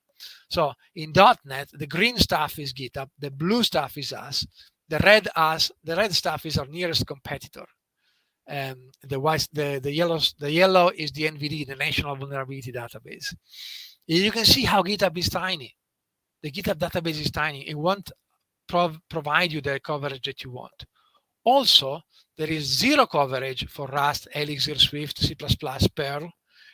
So in .NET, the green stuff is GitHub, the blue stuff is us, the red stuff is our nearest competitor. The yellow is the NVD, the National Vulnerability Database. You can see how GitHub is tiny. The GitHub database is tiny. It won't provide you the coverage that you want. Also, there is zero coverage for Rust, Elixir, Swift, C++, Perl,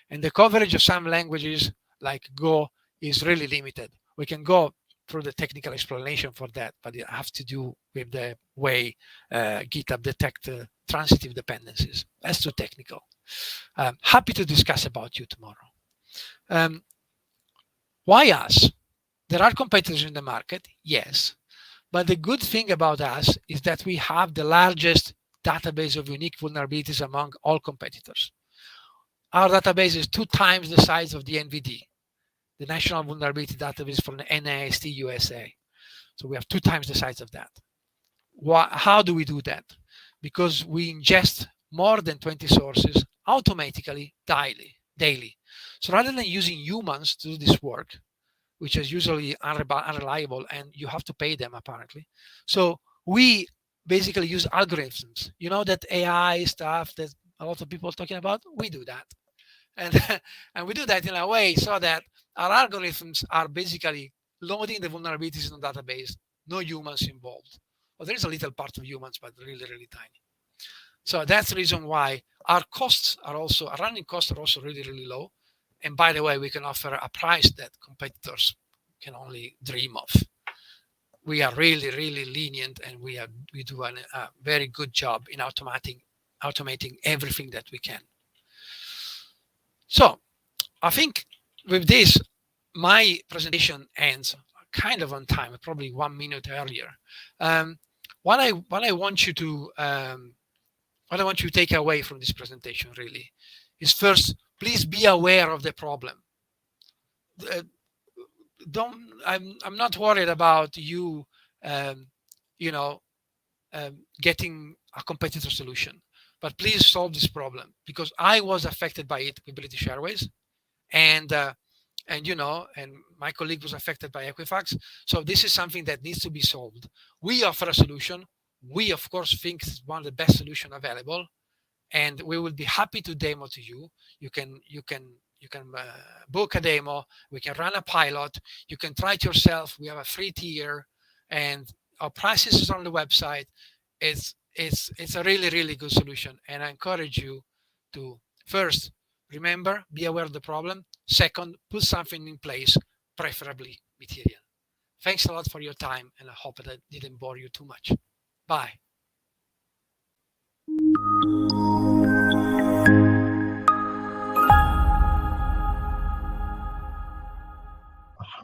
and the coverage of some languages like Go is really limited. We can go through the technical explanation for that, but it has to do with the way GitHub detects transitive dependencies. That's too technical. Happy to discuss about you tomorrow. Why us? There are competitors in the market, yes. But the good thing about us is that we have the largest database of unique vulnerabilities among all competitors. Our database is 2 times the size of the NVD, the National Vulnerability Database from the NIST USA. So we have 2 times the size of that. How do we do that? Because we ingest more than 20 sources automatically daily. So rather than using humans to do this work, which is usually unreliable and you have to pay them apparently. So we basically use algorithms. You know that AI stuff that a lot of people are talking about? We do that. And we do that in a way so that our algorithms are basically loading the vulnerabilities in the database, no humans involved. Well, there is a little part of humans, but really, really tiny. So that's the reason why our running costs are also really, really low. And by the way, we can offer a price that competitors can only dream of. We are really, really lenient, and we do a very good job in automating everything that we can. So I think with this, my presentation ends kind of on time, probably 1 minute earlier. What I want you to take away from this presentation really is, first, please be aware of the problem. I'm not worried about you, getting a competitor solution, but please solve this problem, because I was affected by it with British Airways, and my colleague was affected by Equifax. So this is something that needs to be solved. We offer a solution. We, of course, think it's one of the best solutions available, and we will be happy to demo to you. You can book a demo. We can run a pilot. You can try it yourself. We have a free tier, and our prices is on the website. It's a really, really good solution, and I encourage you to, first, remember, be aware of the problem. Second, put something in place, preferably Meterian. Thanks a lot for your time, and I hope that I didn't bore you too much. Bye.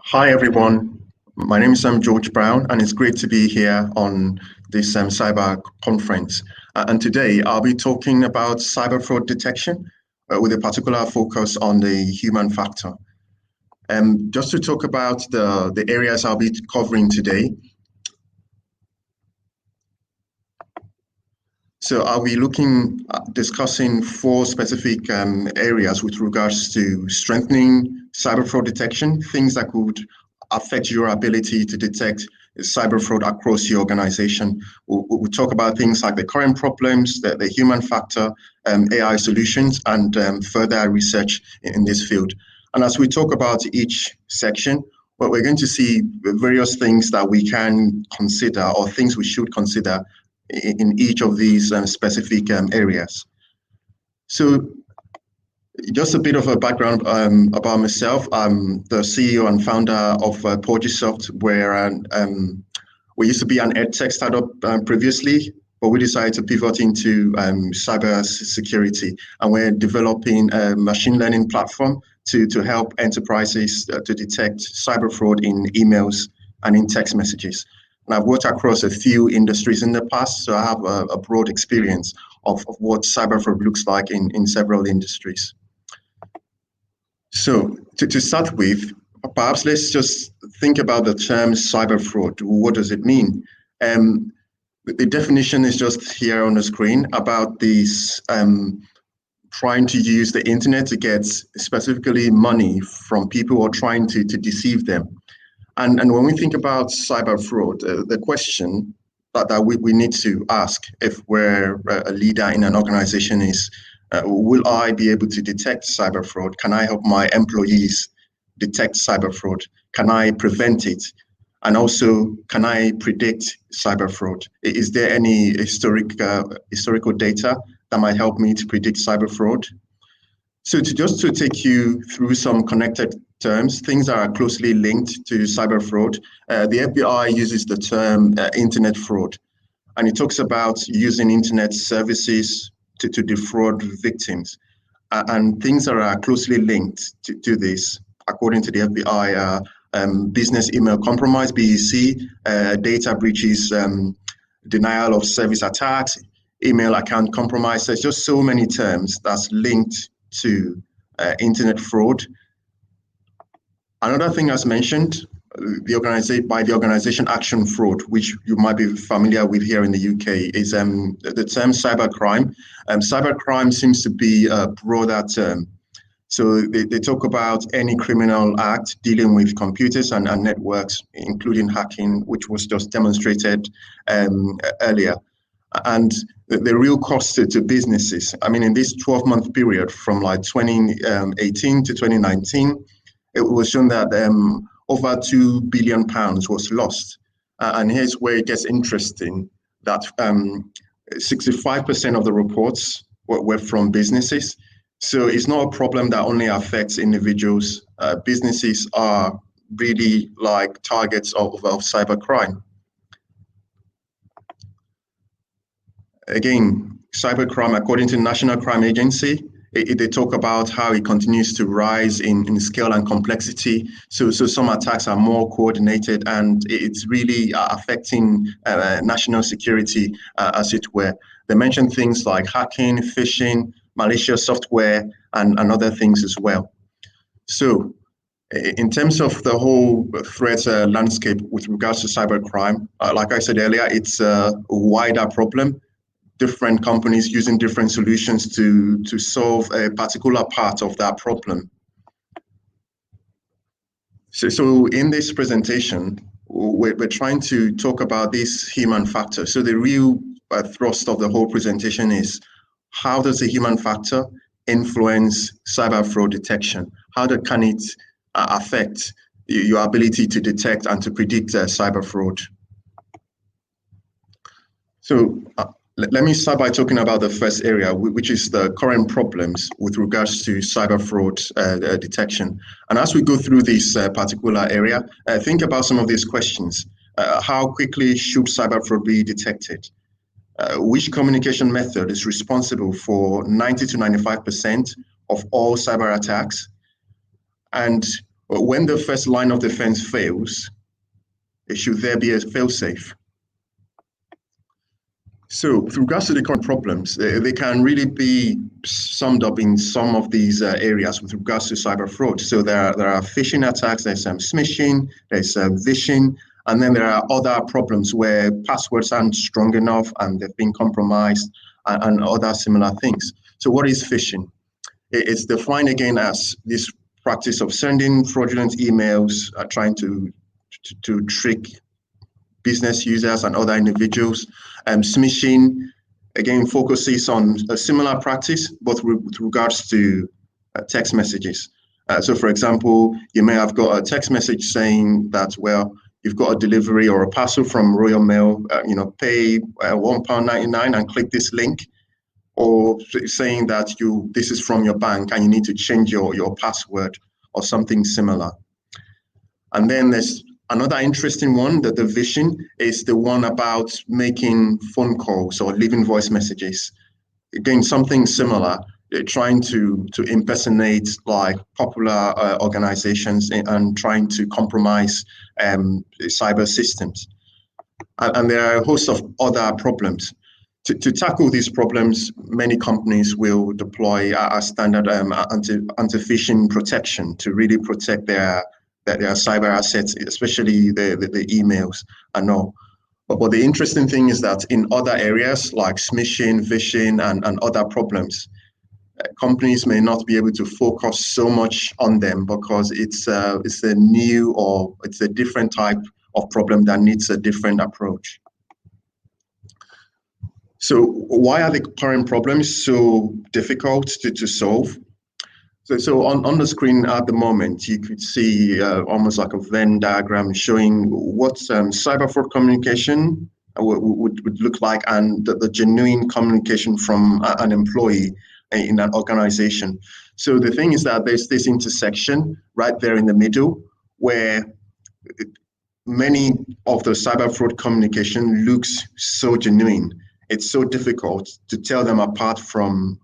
Hi, everyone. My name is George Brown, and it's great to be here on this cyber conference. And today I'll be talking about cyber fraud detection with a particular focus on the human factor. Just to talk about the areas I'll be covering today. So I'll be discussing 4 specific areas with regards to strengthening cyber fraud detection, things that could affect your ability to detect cyber fraud across your organization. We'll talk about things like the current problems, the human factor, AI solutions, and further research in this field. And as we talk about each section, well, we're going to see various things that we can consider, or things we should consider in each of these specific areas. So just a bit of a background about myself. I'm the CEO and founder of PORGiESOFT, where we used to be an edtech startup previously, but we decided to pivot into cyber security, and we're developing a machine learning platform to help enterprises to detect cyber fraud in emails and in text messages. And I've worked across a few industries in the past, so I have a broad experience of what cyber fraud looks like in several industries. So to start with, perhaps let's just think about the term cyber fraud. What does it mean? The definition is just here on the screen about this trying to use the internet to get specifically money from people who are trying to deceive them. And when we think about cyber fraud, the question that we need to ask if we're a leader in an organization is, will I be able to detect cyber fraud? Can I help my employees detect cyber fraud? Can I prevent it? And also, can I predict cyber fraud? Is there any historical data that might help me to predict cyber fraud? So to take you through some connected terms, things that are closely linked to cyber fraud, the FBI uses the term internet fraud, and it talks about using internet services to defraud victims. And things that are closely linked to this, according to the FBI, business email compromise, BEC, data breaches, denial of service attacks, email account compromise. There's just so many terms that's linked to internet fraud. Another thing as mentioned, by the organization Action Fraud, which you might be familiar with here in the UK, is the term cybercrime. Cybercrime seems to be a broader term. So they talk about any criminal act dealing with computers and networks, including hacking, which was just demonstrated earlier. And the real cost to businesses. I mean, in this 12-month period from like 2018 to 2019, it was shown that over £2 billion was lost. And here's where it gets interesting, that 65% of the reports were from businesses. So it's not a problem that only affects individuals. Businesses are really like targets of cybercrime. Again, cybercrime, according to the National Crime Agency, they talk about how it continues to rise in scale and complexity. So some attacks are more coordinated, and it's really affecting national security, as it were. They mention things like hacking, phishing, malicious software, and other things as well. So in terms of the whole threat landscape with regards to cybercrime, like I said earlier, it's a wider problem. Different companies using different solutions to solve a particular part of that problem. So in this presentation, we're trying to talk about this human factor. So the real thrust of the whole presentation is, how does the human factor influence cyber fraud detection? How can it affect your ability to detect and to predict cyber fraud? So let me start by talking about the first area, which is the current problems with regards to cyber fraud detection. And as we go through this particular area, think about some of these questions. How quickly should cyber fraud be detected? Which communication method is responsible for 90 to 95% of all cyber attacks? And when the first line of defense fails, should there be a fail-safe? So with regards to the current problems, they can really be summed up in some of these areas with regards to cyber fraud. So there are phishing attacks, there's smishing, there's vishing, and then there are other problems where passwords aren't strong enough and they've been compromised, and other similar things. So what is phishing? It's defined again as this practice of sending fraudulent emails, trying to trick business users and other individuals. Smishing, again, focuses on a similar practice, but with regards to text messages. So for example, you may have got a text message saying that, well, you've got a delivery or a parcel from Royal Mail, pay £1.99 and click this link, or saying that this is from your bank and you need to change your password or something similar. And then there's another interesting one, that the vishing is the one about making phone calls or leaving voice messages. Again, something similar, trying to impersonate like popular organizations and trying to compromise cyber systems. And there are a host of other problems. To tackle these problems, many companies will deploy a standard anti-phishing protection to really protect their cyber assets, especially the emails and all. But the interesting thing is that in other areas like smishing, phishing, and other problems, companies may not be able to focus so much on them because it's a new, or it's a different type of problem that needs a different approach. So why are the current problems so difficult to solve? So on the screen at the moment, you could see almost like a Venn diagram showing what cyber fraud communication would look like, and the genuine communication from an employee in an organization. So the thing is that there's this intersection right there in the middle where many of the cyber fraud communication looks so genuine. It's so difficult to tell them apart from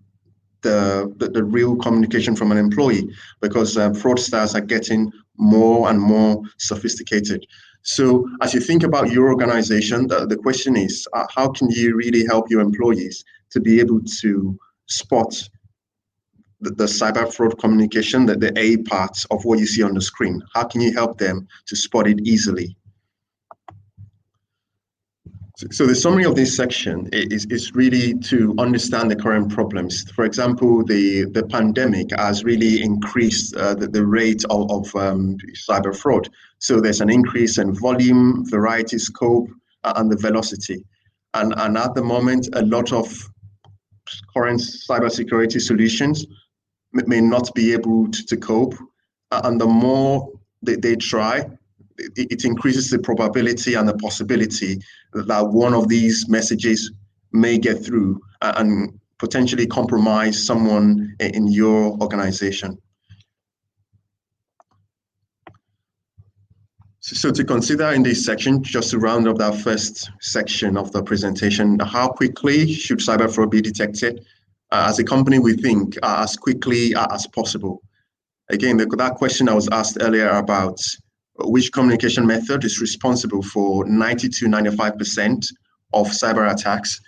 the real communication from an employee, because fraudsters are getting more and more sophisticated. So as you think about your organization, the question is, how can you really help your employees to be able to spot the cyber fraud communication, the A parts of what you see on the screen? How can you help them to spot it easily? So the summary of this section is really to understand the current problems. For example, the pandemic has really increased the rate of cyber fraud. So there's an increase in volume, variety, scope, and the velocity. And at the moment, a lot of current cybersecurity solutions may not be able to cope. And the more they try, it increases the probability and the possibility that one of these messages may get through and potentially compromise someone in your organization. So to consider in this section, just to round up that first section of the presentation, how quickly should cyber fraud be detected? As a company, we think as quickly as possible. Again, that question I was asked earlier about which communication method is responsible for 90 to 95% of cyber attacks,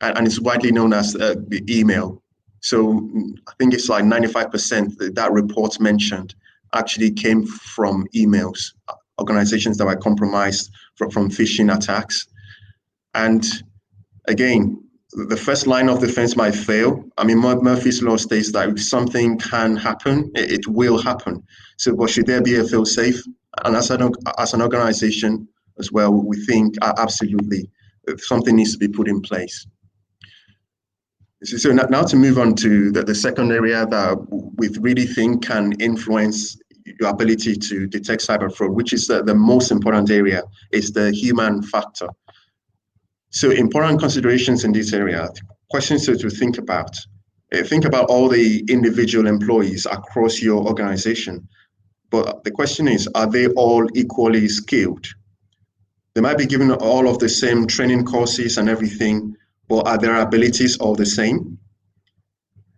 and it's widely known as the email. So I think it's like 95% that report mentioned actually came from emails, organizations that were compromised from phishing attacks. And again, the first line of defense might fail. I mean, Murphy's Law states that if something can happen, it will happen. So, but should there be a fail-safe? And as an organization as well, we think absolutely something needs to be put in place. So now to move on to the second area that we really think can influence your ability to detect cyber fraud, which is the most important area, is the human factor. So important considerations in this area, questions to think about. Think about all the individual employees across your organization. But the question is, are they all equally skilled? They might be given all of the same training courses and everything, but are their abilities all the same?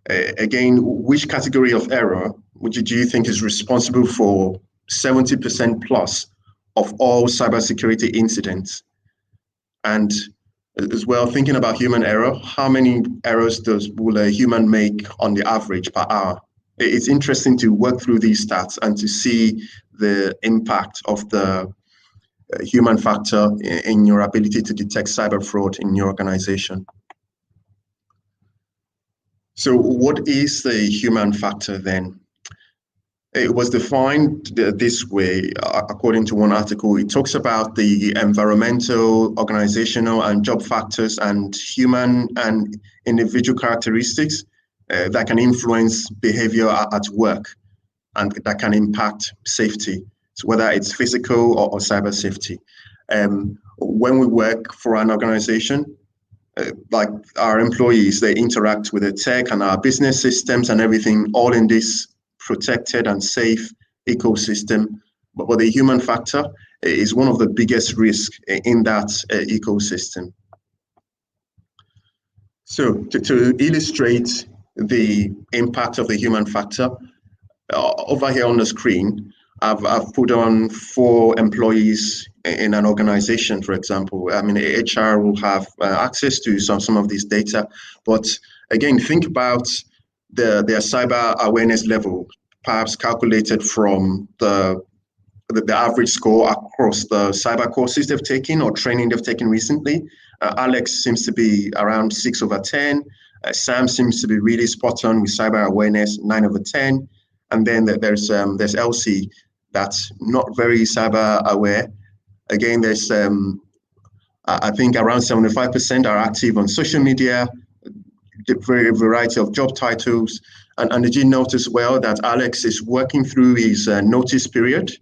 Again, which category of error do you think is responsible for 70% plus of all cybersecurity incidents? And as well, thinking about human error, how many errors will a human make on the average per hour? It's interesting to work through these stats and to see the impact of the human factor in your ability to detect cyber fraud in your organization. So what is the human factor then? It was defined this way, according to one article. It talks about the environmental, organizational, and job factors and human and individual characteristics that can influence behavior at work and that can impact safety, so whether it's physical or cyber safety. When we work for an organization, like our employees, they interact with the tech and our business systems and everything, all in this protected and safe ecosystem. But the human factor is one of the biggest risks in that ecosystem. So to illustrate the impact of the human factor, over here on the screen, I've put on 4 employees in an organization, for example. I mean, HR will have access to some of this data, but again, think about their cyber awareness level, perhaps calculated from the average score across the cyber courses they've taken or training they've taken recently. Alex seems to be around 6/10. Sam seems to be really spot on with cyber awareness, 9/10. And then there's Elsie, that's not very cyber aware. Again, there's I think around 75% are active on social media, a variety of job titles. And did you notice well that Alex is working through his notice period?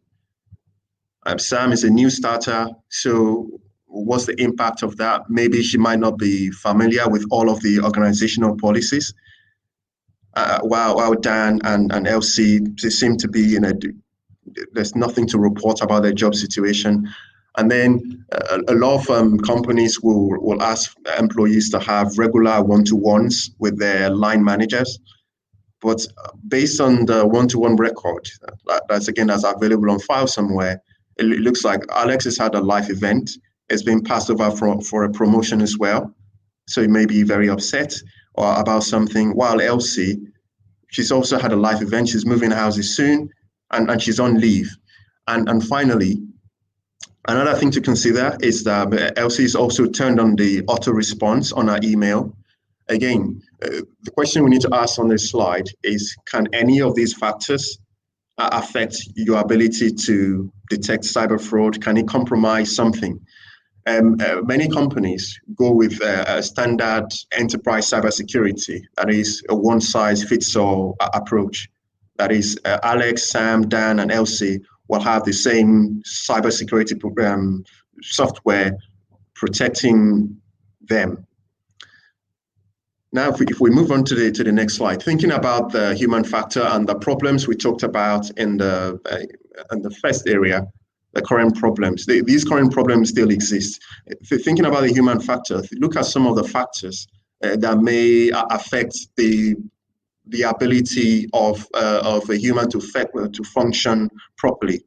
Sam is a new starter, so what's the impact of that? Maybe she might not be familiar with all of the organizational policies. While Dan and Elsie seem to be there's nothing to report about their job situation. And then a lot of companies will ask employees to have regular one-to-ones with their line managers. But based on the one-to-one record, that's available on file somewhere, it looks like Alex has had a life event. It's been passed over for a promotion as well. So he may be very upset or about something, while Elsie, she's also had a life event. She's moving houses soon, and she's on leave. And finally, another thing to consider is that Elsie is also turned on the auto response on her email. Again, the question we need to ask on this slide is, can any of these factors affect your ability to detect cyber fraud? Can it compromise something? Many companies go with a standard enterprise cybersecurity, that is a one-size-fits-all approach. That is, Alex, Sam, Dan, and Elsie will have the same cybersecurity program software protecting them. Now, if we move on to the next slide, thinking about the human factor and the problems we talked about in the first area, the current problems. These current problems still exist. Thinking about the human factor, look at some of the factors that may affect the ability of a human to function properly.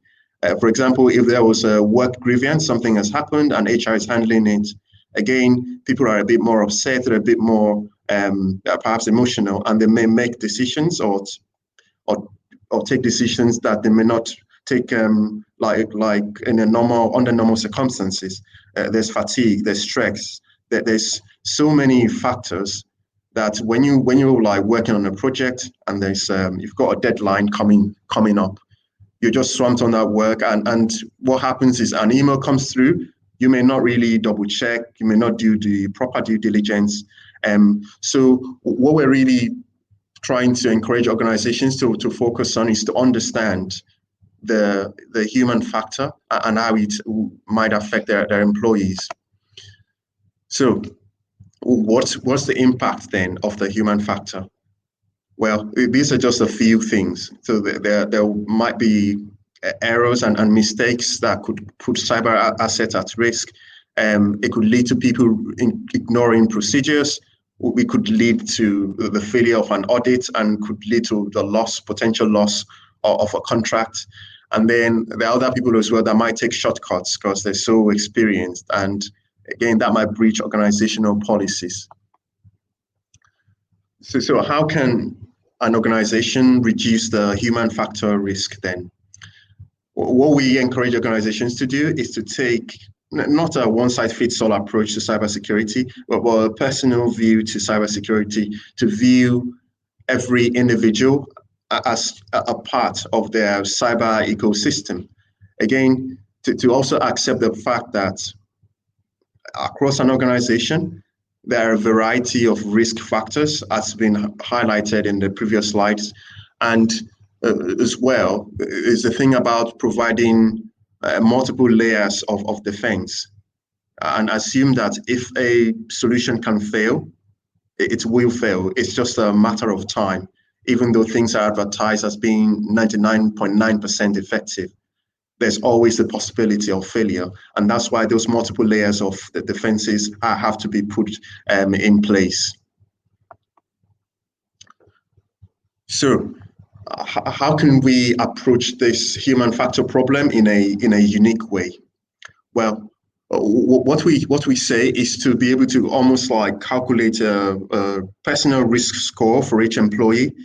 For example, if there was a work grievance, something has happened and HR is handling it, again, people are a bit more upset, they're a bit more perhaps emotional, and they may make decisions or take decisions that they may not take like in under normal circumstances. There's fatigue, there's stress, there's so many factors that when you're like working on a project and there's you've got a deadline coming up, you're just swamped on that work, and what happens is an email comes through. You may not really double check, you may not do the proper due diligence. So what we're really trying to encourage organizations to focus on is to understand the human factor and how it might affect their employees. So what's the impact then of the human factor? Well, these are just a few things. So there might be errors and mistakes that could put cyber assets at risk. It could lead to people ignoring procedures. We could lead to the failure of an audit and could lead to the potential loss of a contract. And then there are other people as well that might take shortcuts because they're so experienced. And again, that might breach organizational policies. So how can an organization reduce the human factor risk then? What we encourage organizations to do is to take not a one-size-fits-all approach to cybersecurity, but a personal view to cybersecurity, to view every individual as a part of their cyber ecosystem. Again, to also accept the fact that across an organization, there are a variety of risk factors, as been highlighted in the previous slides, and as well is the thing about providing multiple layers of defense, and assume that if a solution can fail, it will fail. It's just a matter of time, even though things are advertised as being 99.9% effective. There's always the possibility of failure, and that's why those multiple layers of the defenses have to be put in place. So how can we approach this human factor problem in a unique way? Well, what we say is to be able to almost like calculate a personal risk score for each employee.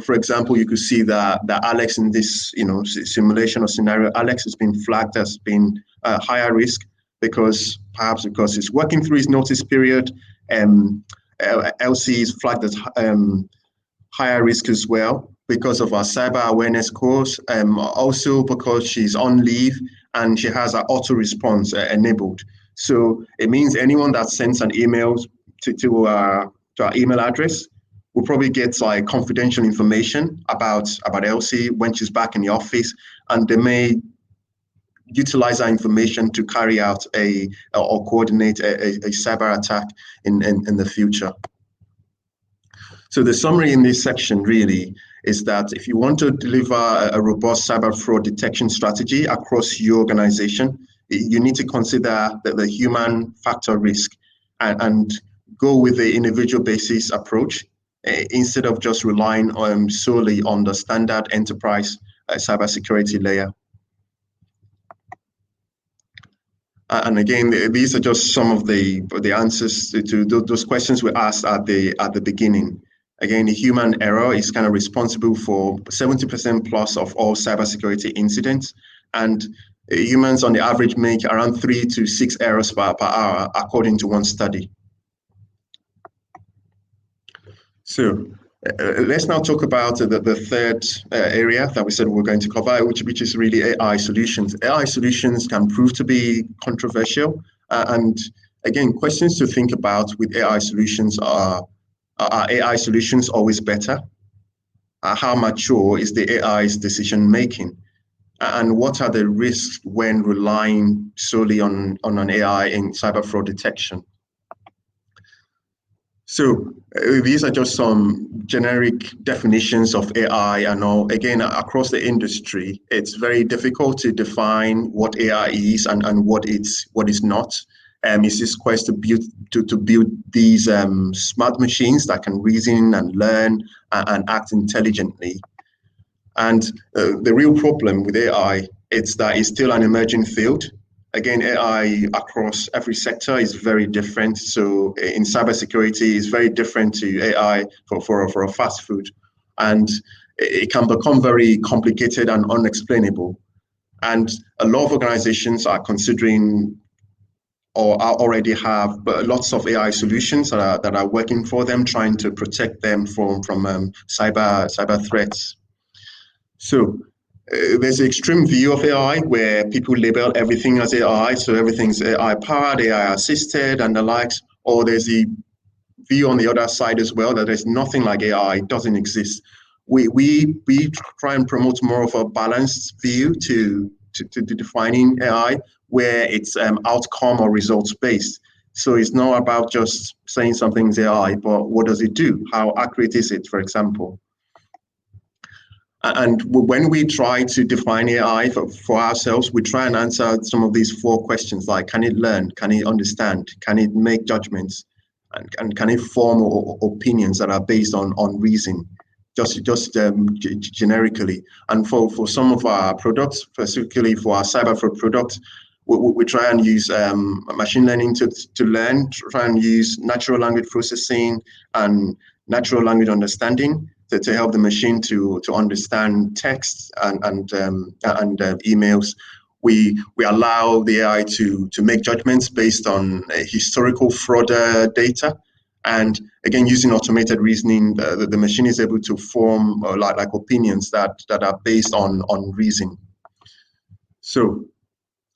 For example, you could see that Alex in this simulation or scenario, Alex has been flagged as being higher risk because he's working through his notice period. Elsie is flagged as higher risk as well because of our cyber awareness course, also because she's on leave and she has her auto response enabled. So it means anyone that sends an email to our email address will probably get like confidential information about Elsie when she's back in the office, and they may utilize that information to carry out or coordinate a cyber attack in the future. So the summary in this section really is that if you want to deliver a robust cyber fraud detection strategy across your organization, you need to consider the human factor risk and go with the individual basis approach instead of just relying solely on the standard enterprise cybersecurity layer. And again, these are just some of the answers to those questions we asked at the beginning. Again, the human error is kind of responsible for 70% plus of all cybersecurity incidents, and humans on the average make around 3 to 6 errors per hour, according to one study. So let's now talk about the third area that we said we're going to cover, which is really AI solutions. AI solutions can prove to be controversial And again, questions to think about with AI solutions are AI solutions always better? How mature is the AI's decision making? And what are the risks when relying solely on an AI in cyber fraud detection? So these are just some generic definitions of AI and all. Again, across the industry, it's very difficult to define what AI is and what is not. It's this quest to build these smart machines that can reason and learn and act intelligently. And the real problem with AI is that it's still an emerging field. Again, AI across every sector is very different. So in cybersecurity, it's very different to AI for a fast food. And it can become very complicated and unexplainable. And a lot of organizations are considering or already have lots of AI solutions that are working for them, trying to protect them from cyber threats. So there's an extreme view of AI where people label everything as AI, so everything's AI powered, AI assisted, and the likes. Or there's the view on the other side as well that there's nothing like AI, it doesn't exist. We try and promote more of a balanced view to defining AI, where it's outcome or results based. So it's not about just saying something's AI, but what does it do? How accurate is it, for example? And when we try to define AI for ourselves, we try and answer some of these 4 questions, like can it learn, can it understand, can it make judgments, and can it form opinions that are based on reason, just generically. And for some of our products, specifically for our cyber fraud products, we try and use machine learning to learn, try and use natural language processing and natural language understanding to help the machine to understand text and emails. We allow the AI to make judgments based on historical fraud data, and again, using automated reasoning, the machine is able to form like opinions that are based on reason. So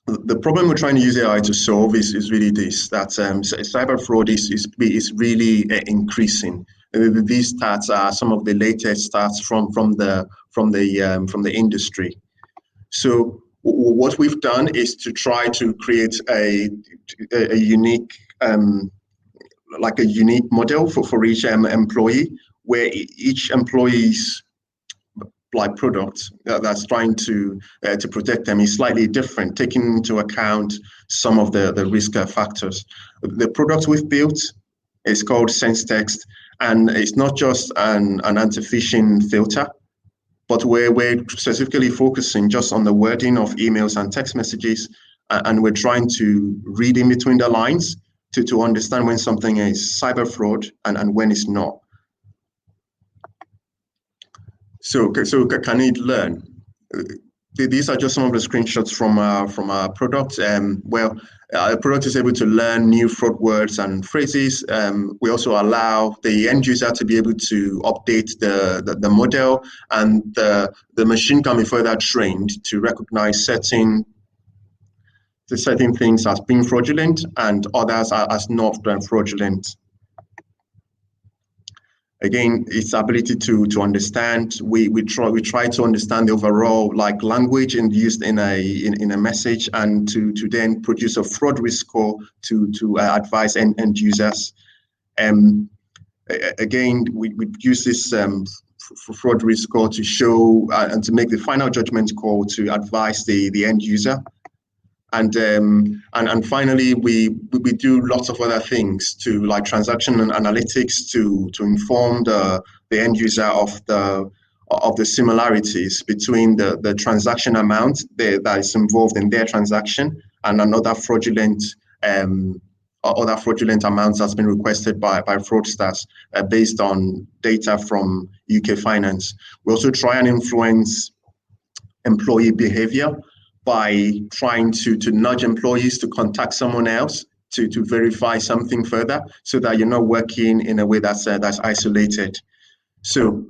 the problem we're trying to use AI to solve is really this: that cyber fraud is really increasing. These stats are some of the latest stats from the industry. So what we've done is to try to create a unique model for each employee, where each employee's product that's trying to protect them is slightly different, taking into account some of the risk factors. The product we've built is called SenseText, and it's not just an anti-phishing filter, but we're specifically focusing just on the wording of emails and text messages, and we're trying to read in between the lines to understand when something is cyber fraud and when it's not. So can it learn? These are just some of the screenshots from our product. Our product is able to learn new fraud words and phrases. We also allow the end user to be able to update the model, and the machine can be further trained to recognize certain things as being fraudulent and others as not fraudulent. Again, its ability to understand. We try to understand the overall language and used in a message, and to then produce a fraud risk score to advise end users. Again, we use this fraud risk score to show and to make the final judgment call to advise the end user. And finally, we do lots of other things to transaction analytics to inform the end user of the similarities between the transaction amount that is involved in their transaction and another fraudulent amounts that's been requested by fraudsters based on data from UK Finance. We also try and influence employee behavior by trying to nudge employees to contact someone else to verify something further, so that you're not working in a way that's isolated. So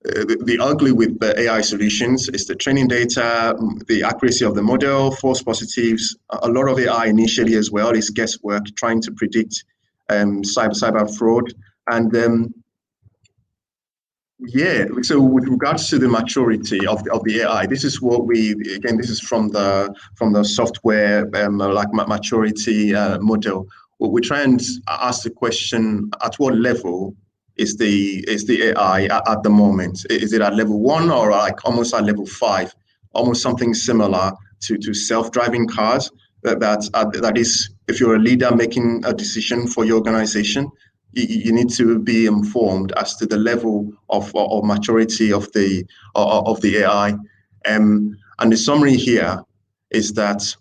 the ugly with the AI solutions is the training data, the accuracy of the model, false positives. A lot of AI initially as well is guesswork, trying to predict cyber fraud. And yeah, so with regards to the maturity of the AI, this is what this is from the software like maturity model. We try and ask the question: at what level is the AI at the moment? Is it at level 1 or like almost at level 5? Almost something similar to self-driving cars. That is, if you're a leader making a decision for your organization, you need to be informed as to the level of maturity of the AI. And the summary here is that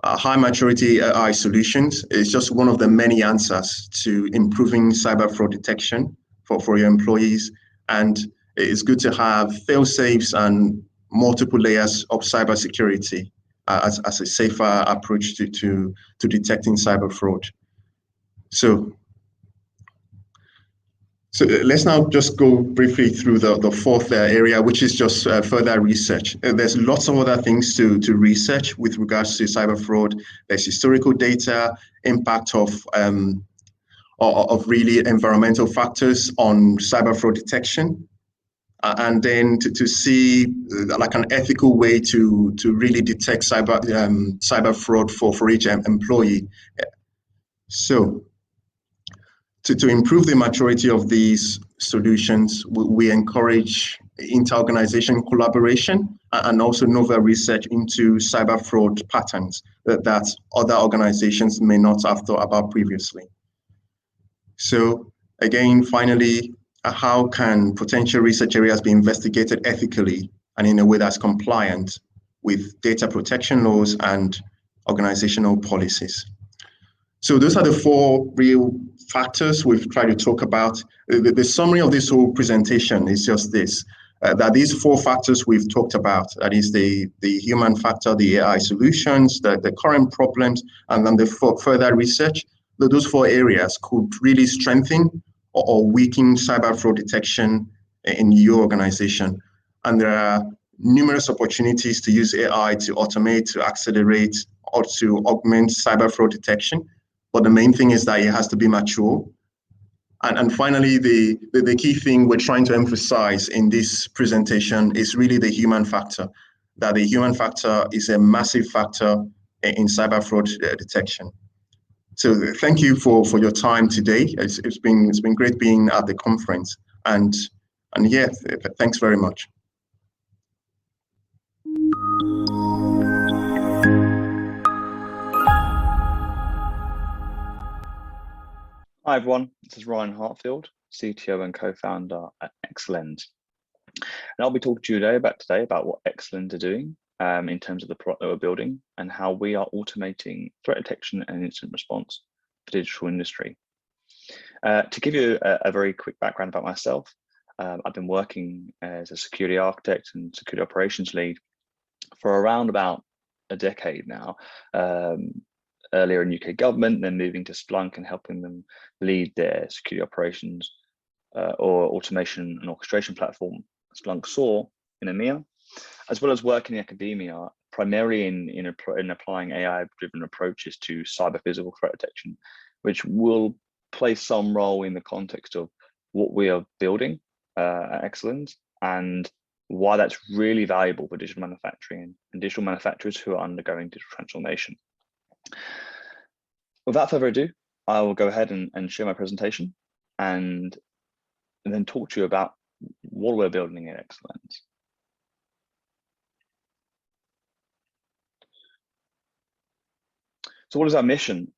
high maturity AI solutions is just one of the many answers to improving cyber fraud detection for your employees. And it's good to have fail safes and multiple layers of cybersecurity as a safer approach to detecting cyber fraud. So let's now just go briefly through the fourth area, which is just further research. There's lots of other things to research with regards to cyber fraud. There's historical data, impact of really environmental factors on cyber fraud detection, and then to see like an ethical way to really detect cyber fraud for each employee. So to improve the maturity of these solutions, we encourage inter-organization collaboration and also novel research into cyber fraud patterns that other organizations may not have thought about previously. So again, finally, how can potential research areas be investigated ethically and in a way that's compliant with data protection laws and organizational policies? So those are the four real factors we've tried to talk about. The summary of this whole presentation is just this, that these four factors we've talked about, that is the human factor, the AI solutions, the current problems, and then the further research, those four areas could really strengthen or weaken cyber fraud detection in your organization. And there are numerous opportunities to use AI to automate, to accelerate, or to augment cyber fraud detection. But the main thing is that it has to be mature. And finally, the key thing we're trying to emphasize in this presentation is really the human factor, that the human factor is a massive factor in cyber fraud detection. So thank you for your time today. It's been great being at the conference. And yeah, thanks very much. Hi everyone, this is Ryan Hartfield, CTO and co-founder at Exalens. And I'll be talking to you today about what Exalens are doing in terms of the product that we're building and how we are automating threat detection and incident response for the digital industry. To give you a very quick background about myself, I've been working as a security architect and security operations lead for around about a decade now. Earlier in UK government, then moving to Splunk and helping them lead their security operations or automation and orchestration platform, Splunk SOAR in EMEA, as well as working in academia, primarily in applying AI-driven approaches to cyber physical threat detection, which will play some role in the context of what we are building at Exalens and why that's really valuable for digital manufacturing and digital manufacturers who are undergoing digital transformation. Without further ado, I will go ahead and share my presentation and then talk to you about what we're building at Exalens. So what is our mission?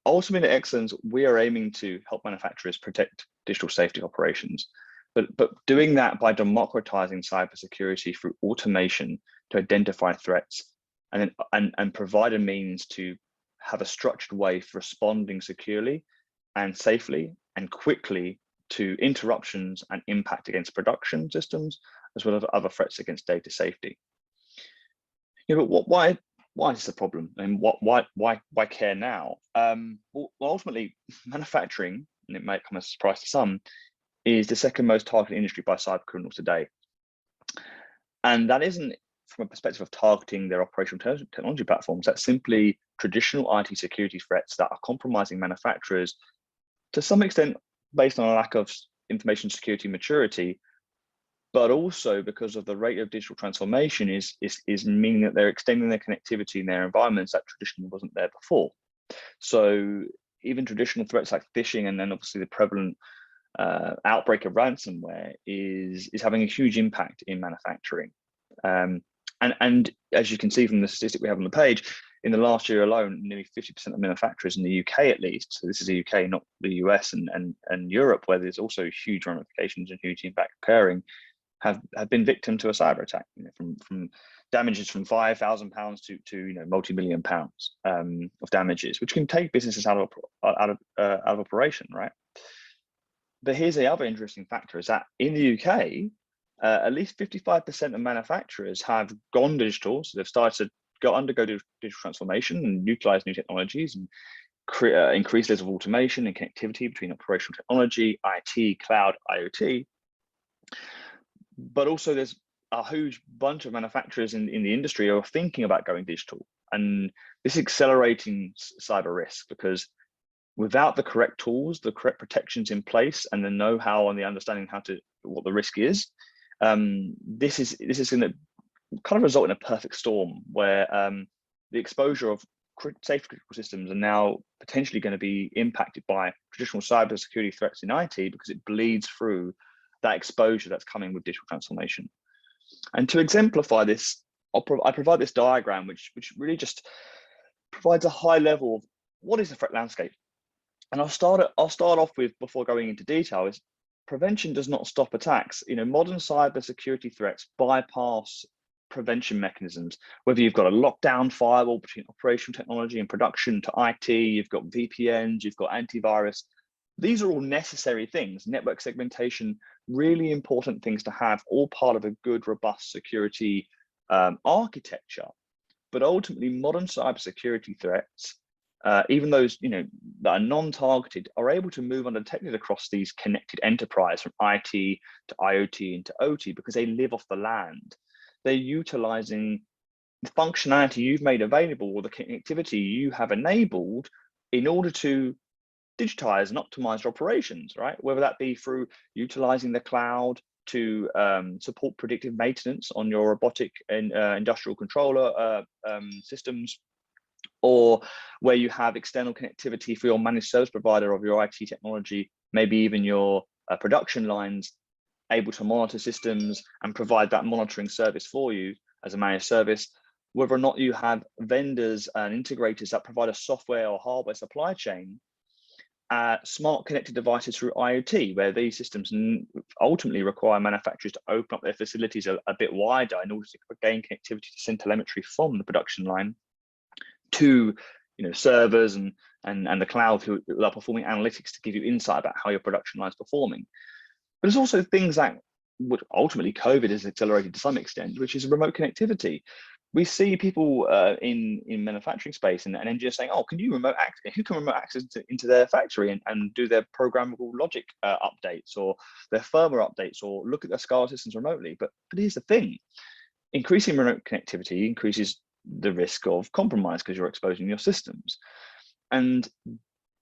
Ultimately at Exalens, we are aiming to help manufacturers protect digital safety operations, but doing that by democratizing cybersecurity through automation to identify threats and provide a means to have a structured way for responding securely and safely and quickly to interruptions and impact against production systems, as well as other threats against data safety. But why is this a problem? And why care now? Well, ultimately, manufacturing, and it might come as a surprise to some, is the second most targeted industry by cyber criminals today. And that isn't from a perspective of targeting their operational technology platforms. That's simply traditional IT security threats that are compromising manufacturers to some extent based on a lack of information security maturity, but also because of the rate of digital transformation is meaning that they're extending their connectivity in their environments that traditionally wasn't there before. So even traditional threats like phishing, and then obviously the prevalent outbreak of ransomware is having a huge impact in manufacturing. And as you can see from the statistic we have on the page, in the last year alone, nearly 50% of manufacturers in the UK, at least, so this is the UK, not the US and Europe, where there's also huge ramifications and huge impact occurring, have been victim to a cyber attack, from damages from £5,000 to multi-million pounds of damages, which can take businesses out of operation, right? But here's the other interesting factor: is that in the UK, at least 55% of manufacturers have gone digital, so they've started to undergo digital transformation and utilize new technologies and increase levels of automation and connectivity between operational technology, IT, cloud, IoT. But also there's a huge bunch of manufacturers in the industry who are thinking about going digital. And this is accelerating cyber risk, because without the correct tools, the correct protections in place, and the know-how and the understanding what the risk is, this is going to kind of result in a perfect storm where the exposure of safe critical systems are now potentially going to be impacted by traditional cyber security threats in IT, because it bleeds through that exposure that's coming with digital transformation. And to exemplify this, I provide this diagram, which really just provides a high level of what is the threat landscape. And I'll start off with, before going into detail, is prevention does not stop attacks. Modern cyber security threats bypass prevention mechanisms. Whether you've got a lockdown firewall between operational technology and production to IT, you've got VPNs, you've got antivirus. These are all necessary things. Network segmentation, really important things to have, all part of a good, robust security architecture. But ultimately, modern cybersecurity threats, even those that are non-targeted, are able to move undetected across these connected enterprise, from IT to IoT and to OT, because they live off the land. They're utilizing the functionality you've made available, or the connectivity you have enabled, in order to digitize and optimize your operations, right? Whether that be through utilizing the cloud to support predictive maintenance on your robotic and industrial controller systems, or where you have external connectivity for your managed service provider of your IT technology, maybe even your production lines, able to monitor systems and provide that monitoring service for you as a managed service. Whether or not you have vendors and integrators that provide a software or hardware supply chain, smart connected devices through IoT, where these systems ultimately require manufacturers to open up their facilities a bit wider in order to gain connectivity to send telemetry from the production line to servers and the cloud, who are performing analytics to give you insight about how your production line is performing. But there's also things that which ultimately COVID has accelerated to some extent, which is remote connectivity. We see people in manufacturing space and engineers saying, "Oh, can you remote access? Who can remote access into their factory and do their programmable logic updates, or their firmware updates, or look at their SCADA systems remotely?" But here's the thing: increasing remote connectivity increases the risk of compromise, because you're exposing your systems. And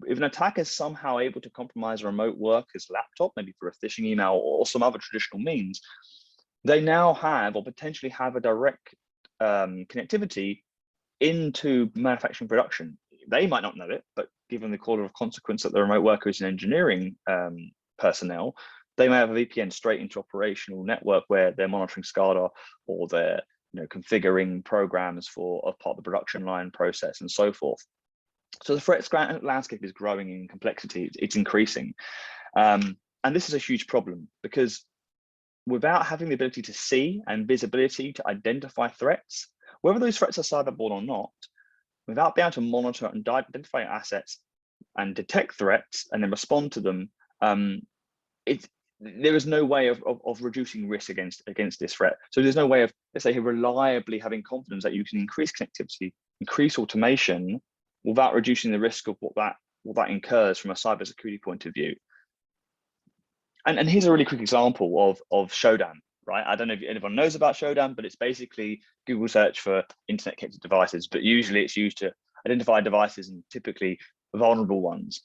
if an attacker is somehow able to compromise a remote worker's laptop, maybe through a phishing email or some other traditional means, they now have, or potentially have, a direct connectivity into manufacturing production. They might not know it, but given the order of consequence that the remote worker is an engineering personnel, they may have a VPN straight into operational network where they're monitoring SCADA, or they're configuring programs for a part of the production line process, and so forth. So the threat landscape is growing in complexity. It's increasing. And this is a huge problem, because without having the ability to see and visibility to identify threats, whether those threats are cyberborne or not, without being able to monitor and identify assets and detect threats and then respond to them, there is no way of reducing risk against this threat. So there's no way of, let's say, reliably having confidence that you can increase connectivity, increase automation, without reducing the risk of what that incurs from a cybersecurity point of view. And here's a really quick example of Shodan, right? I don't know if anyone knows about Shodan, but it's basically Google search for internet connected devices, but usually it's used to identify devices and typically vulnerable ones.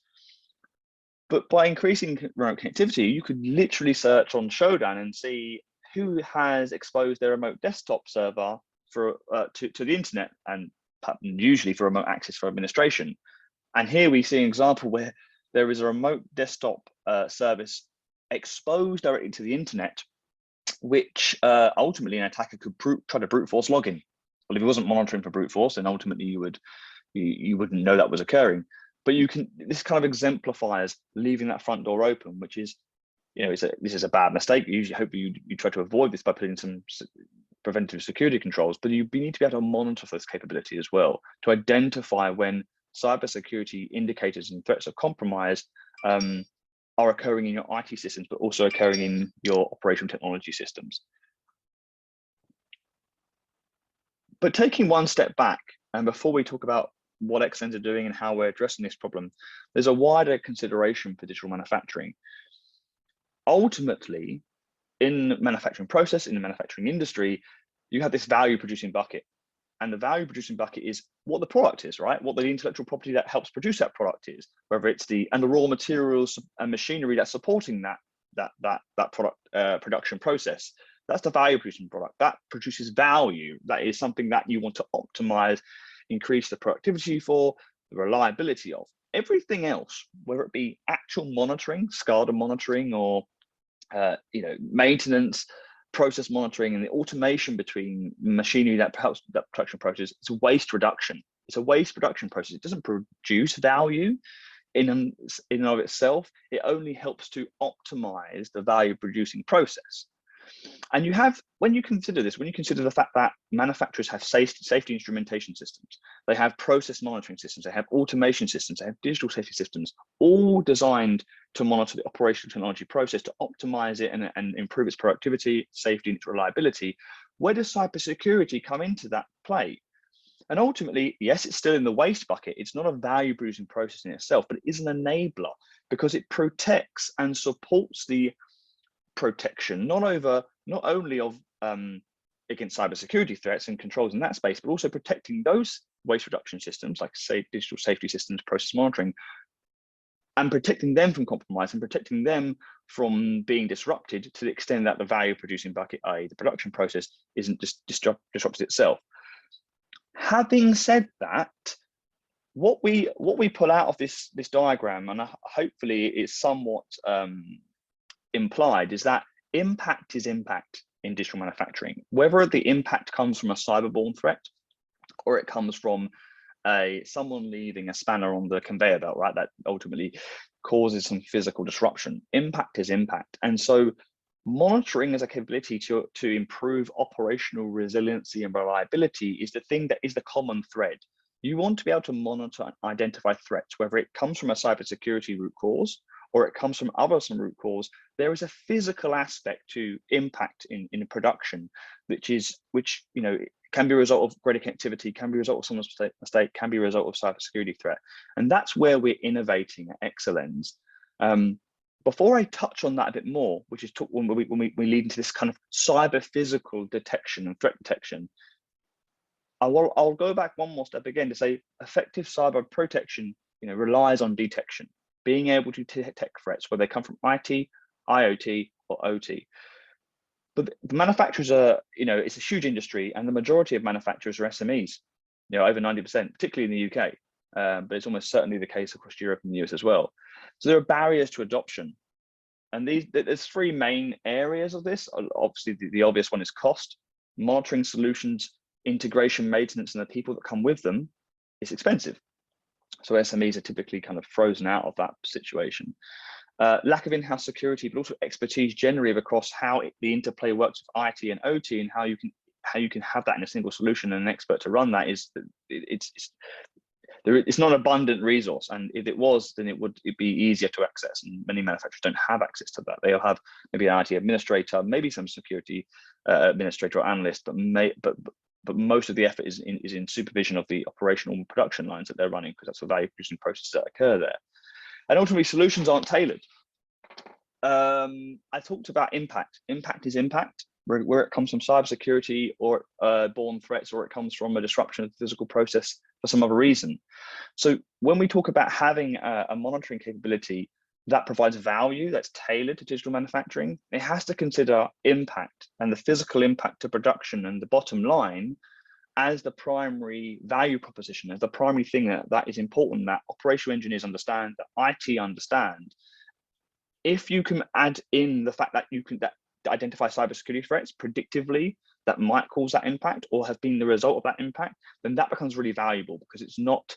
But by increasing remote connectivity, you could literally search on Shodan and see who has exposed their remote desktop server for to the internet, and usually for remote access for administration. And here we see an example where there is a remote desktop service exposed directly to the internet, which ultimately an attacker could try to brute force login. Well, if he wasn't monitoring for brute force, then ultimately you wouldn't know that was occurring. But this kind of exemplifies leaving that front door open, which is, this is a bad mistake. Usually, hopefully you try to avoid this by putting some preventive security controls, but you need to be able to monitor this capability as well to identify when cybersecurity indicators and threats of compromise are occurring in your IT systems, but also occurring in your operational technology systems. But taking one step back, and before we talk about what Exalens are doing and how we're addressing this problem, there's a wider consideration for digital manufacturing. Ultimately, in the manufacturing process, in the manufacturing industry, you have this value producing bucket. And the value producing bucket is what the product is, right? What the intellectual property that helps produce that product is, whether it's the raw materials and machinery that's supporting that product production process. That's the value producing product. That produces value. That is something that you want to optimize, increase the productivity for, the reliability of. Everything else, whether it be actual monitoring, SCADA monitoring, or maintenance, process monitoring, and the automation between machinery that helps that production process, it's a waste reduction. It's a waste production process. It doesn't produce value in and of itself. It only helps to optimize the value producing process. And you have, when you consider this, when you consider the fact that manufacturers have safety instrumentation systems, they have process monitoring systems, they have automation systems, they have digital safety systems, all designed to monitor the operational technology process, to optimize it and improve its productivity, safety, and its reliability, where does cybersecurity come into that play? And ultimately, yes, it's still in the waste bucket. It's not a value producing process in itself, but it is an enabler because it protects and supports the protection, not only of against cybersecurity threats and controls in that space, but also protecting those waste reduction systems, like say digital safety systems, process monitoring, and protecting them from compromise and protecting them from being disrupted to the extent that the value producing bucket, i.e. the production process, isn't just disrupted itself. Having said that, what we pull out of this diagram, and hopefully it's somewhat implied, is that impact is impact in digital manufacturing. Whether the impact comes from a cyberborne threat or it comes from someone leaving a spanner on the conveyor belt, right, that ultimately causes some physical disruption, impact is impact. And so monitoring as a capability to improve operational resiliency and reliability is the thing that is the common thread. You want to be able to monitor and identify threats, whether it comes from a cybersecurity root cause or it comes from some root cause. There is a physical aspect to impact in production, which can be a result of greater connectivity, can be a result of someone's mistake, can be a result of cybersecurity threat. And that's where we're innovating at Exalens. Before I touch on that a bit more, which is when we lead into this kind of cyber physical detection and threat detection, I'll go back one more step again to say effective cyber protection relies on detection, being able to detect threats, whether they come from IT, IoT, or OT. But the manufacturers are, it's a huge industry, and the majority of manufacturers are SMEs, over 90%, particularly in the UK, but it's almost certainly the case across Europe and the US as well. So there are barriers to adoption. And there's three main areas of this. Obviously, the obvious one is cost. Monitoring solutions, integration, maintenance, and the people that come with them is expensive. So SMEs are typically kind of frozen out of that situation. Lack of in-house security, but also expertise generally across how the interplay works with IT and OT, and how you can have that in a single solution and an expert to run that it's not an abundant resource. And if it was, then it'd be easier to access. And many manufacturers don't have access to that. They'll have maybe an IT administrator, maybe some security administrator or analyst, but most of the effort is in supervision of the operational production lines that they're running, because that's the value producing processes that occur there. And ultimately, solutions aren't tailored. I talked about impact. Impact is impact, where it comes from cybersecurity or born threats, or it comes from a disruption of the physical process for some other reason. So when we talk about having a monitoring capability that provides value that's tailored to digital manufacturing, it has to consider impact and the physical impact to production and the bottom line as the primary value proposition, as the primary thing that is important, that operational engineers understand, that IT understand. If you can add in the fact that you can identify cybersecurity threats predictively that might cause that impact or have been the result of that impact, then that becomes really valuable, because it's not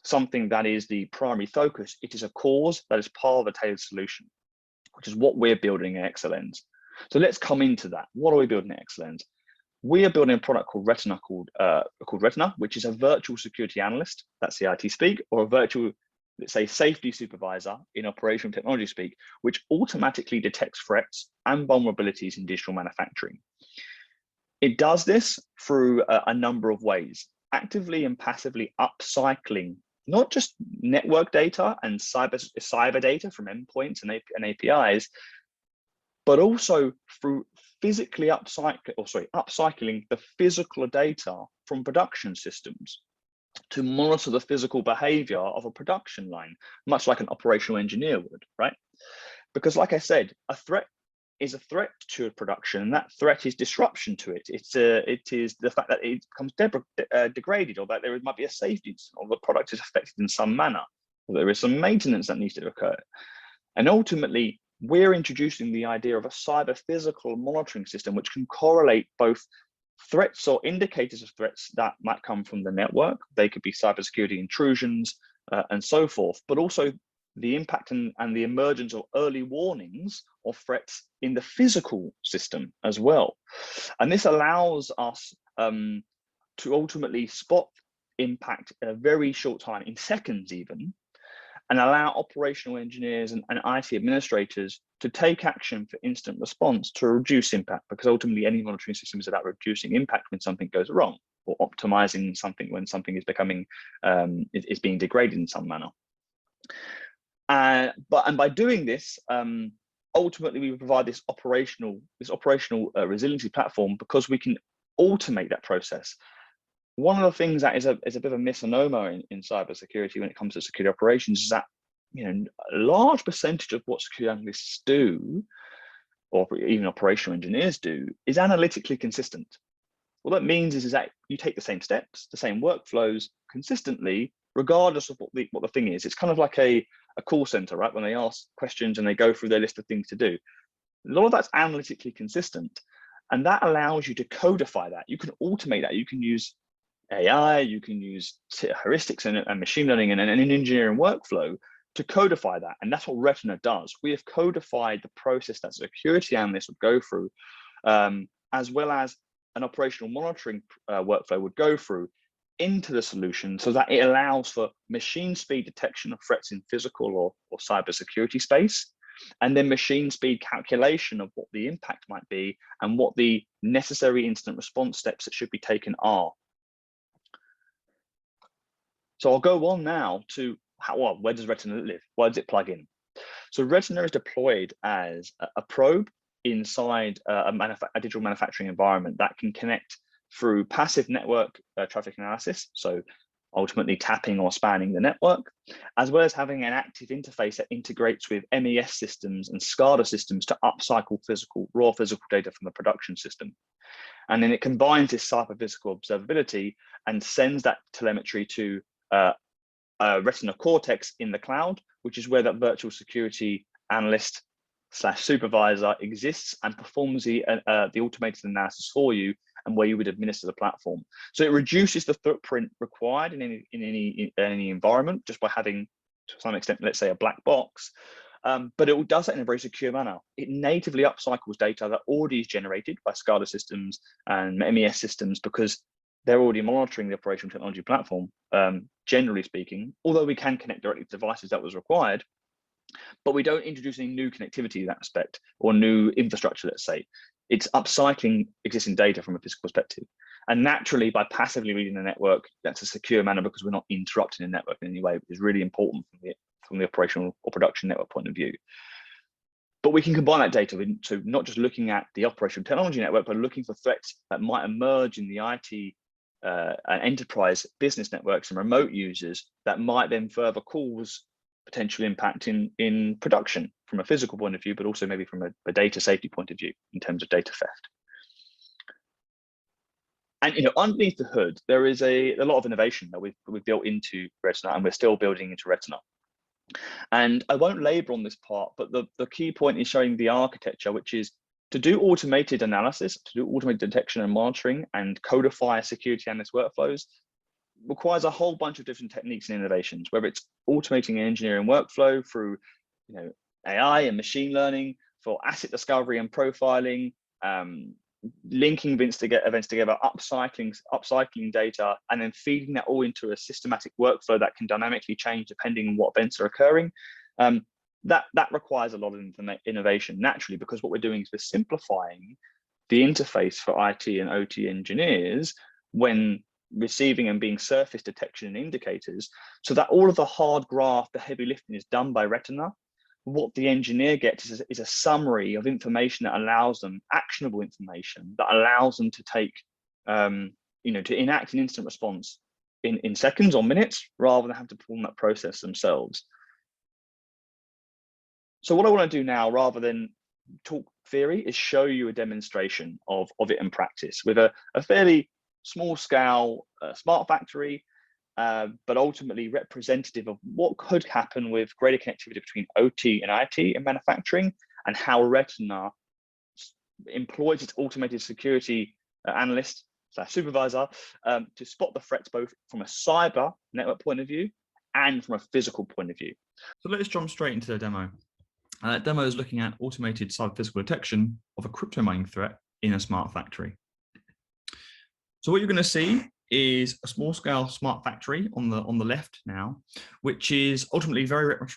something that is the primary focus. It is a cause that is part of a tailored solution, which is what we're building at Exalens. So let's come into that. What are we building at Exalens? We are building a product called Retina, called Retina, which is a virtual security analyst, that's the IT speak, or a virtual, let's say, safety supervisor in operational technology speak, which automatically detects threats and vulnerabilities in digital manufacturing. It does this through a number of ways, actively and passively upcycling not just network data and cyber data from endpoints and APIs, but also through physically upcycling the physical data from production systems to monitor the physical behavior of a production line, much like an operational engineer would, right? Because like I said, a threat is a threat to a production, and that threat is disruption to it. It is the fact that it becomes degraded, or that there might be a safety incident, or the product is affected in some manner, or there is some maintenance that needs to occur. And ultimately, we're introducing the idea of a cyber physical monitoring system, which can correlate both threats or indicators of threats that might come from the network. They could be cybersecurity intrusions and so forth, but also the impact and the emergence of early warnings of threats in the physical system as well. And this allows us to ultimately spot impact in a very short time, in seconds even, and allow operational engineers and IT administrators to take action for instant response to reduce impact, because ultimately any monitoring system is about reducing impact when something goes wrong, or optimizing something when something is becoming is being degraded in some manner. And by doing this, ultimately we provide this operational resiliency platform, because we can automate that process. One of the things that is a bit of a misnomer in cybersecurity when it comes to security operations is that, you know, a large percentage of what security analysts do, or even operational engineers do, is analytically consistent. What that means is that you take the same steps, the same workflows consistently, regardless of what the thing is. It's kind of like a call center, right? When they ask questions and they go through their list of things to do. A lot of that's analytically consistent, and that allows you to codify that. You can automate that. You can use AI, you can use heuristics and machine learning and an engineering workflow to codify that. And that's what Retina does. We have codified the process that security analysts would go through, as well as an operational monitoring workflow would go through, into the solution, so that it allows for machine speed detection of threats in physical or cybersecurity space, and then machine speed calculation of what the impact might be and what the necessary incident response steps that should be taken are. So I'll go on now to where does Retina live? Where does it plug in? So Retina is deployed as a probe inside a digital manufacturing environment that can connect through passive network traffic analysis, so ultimately tapping or spanning the network, as well as having an active interface that integrates with MES systems and SCADA systems to upcycle raw physical data from the production system. And then it combines this cyber physical observability and sends that telemetry to Retina Cortex in the cloud, which is where that virtual security analyst / supervisor exists and performs the automated analysis for you, and where you would administer the platform. So it reduces the footprint required in any environment just by having, to some extent, let's say a black box, but it does that in a very secure manner. It natively upcycles data that already is generated by SCADA systems and MES systems, because they're already monitoring the operational technology platform, generally speaking, although we can connect directly to devices that was required, but we don't introduce any new connectivity in that respect, or new infrastructure, let's say. It's upcycling existing data from a physical perspective. And naturally, by passively reading the network, that's a secure manner, because we're not interrupting the network in any way, which is really important from the operational or production network point of view. But we can combine that data into not just looking at the operational technology network, but looking for threats that might emerge in the IT and enterprise business networks and remote users that might then further cause potential impact in production from a physical point of view, but also maybe from a data safety point of view in terms of data theft. And underneath the hood, there is a lot of innovation that we've built into Retina, and we're still building into Retina. And I won't labor on this part, but the key point is showing the architecture, which is to do automated analysis, to do automated detection and monitoring and codify security analyst workflows requires a whole bunch of different techniques and innovations, whether it's automating engineering workflow through AI and machine learning for asset discovery and profiling, linking events together, upcycling data, and then feeding that all into a systematic workflow that can dynamically change depending on what events are occurring. That requires a lot of innovation naturally, because what we're doing is we're simplifying the interface for IT and OT engineers when receiving and being surface detection and indicators, so that all of the hard graft, the heavy lifting is done by Retina. What the engineer gets is a summary of information that allows them, actionable information that allows them to take, to enact an instant response in seconds or minutes, rather than have to perform that process themselves. So what I want to do now, rather than talk theory, is show you a demonstration of it in practice with a fairly small scale smart factory, but ultimately representative of what could happen with greater connectivity between OT and IT in manufacturing, and how Retina employs its automated security analyst / supervisor to spot the threats both from a cyber network point of view and from a physical point of view. So let's jump straight into the demo. That demo is looking at automated cyber physical detection of a crypto mining threat in a smart factory. So what you're going to see is a small scale smart factory on the left now, which is ultimately very much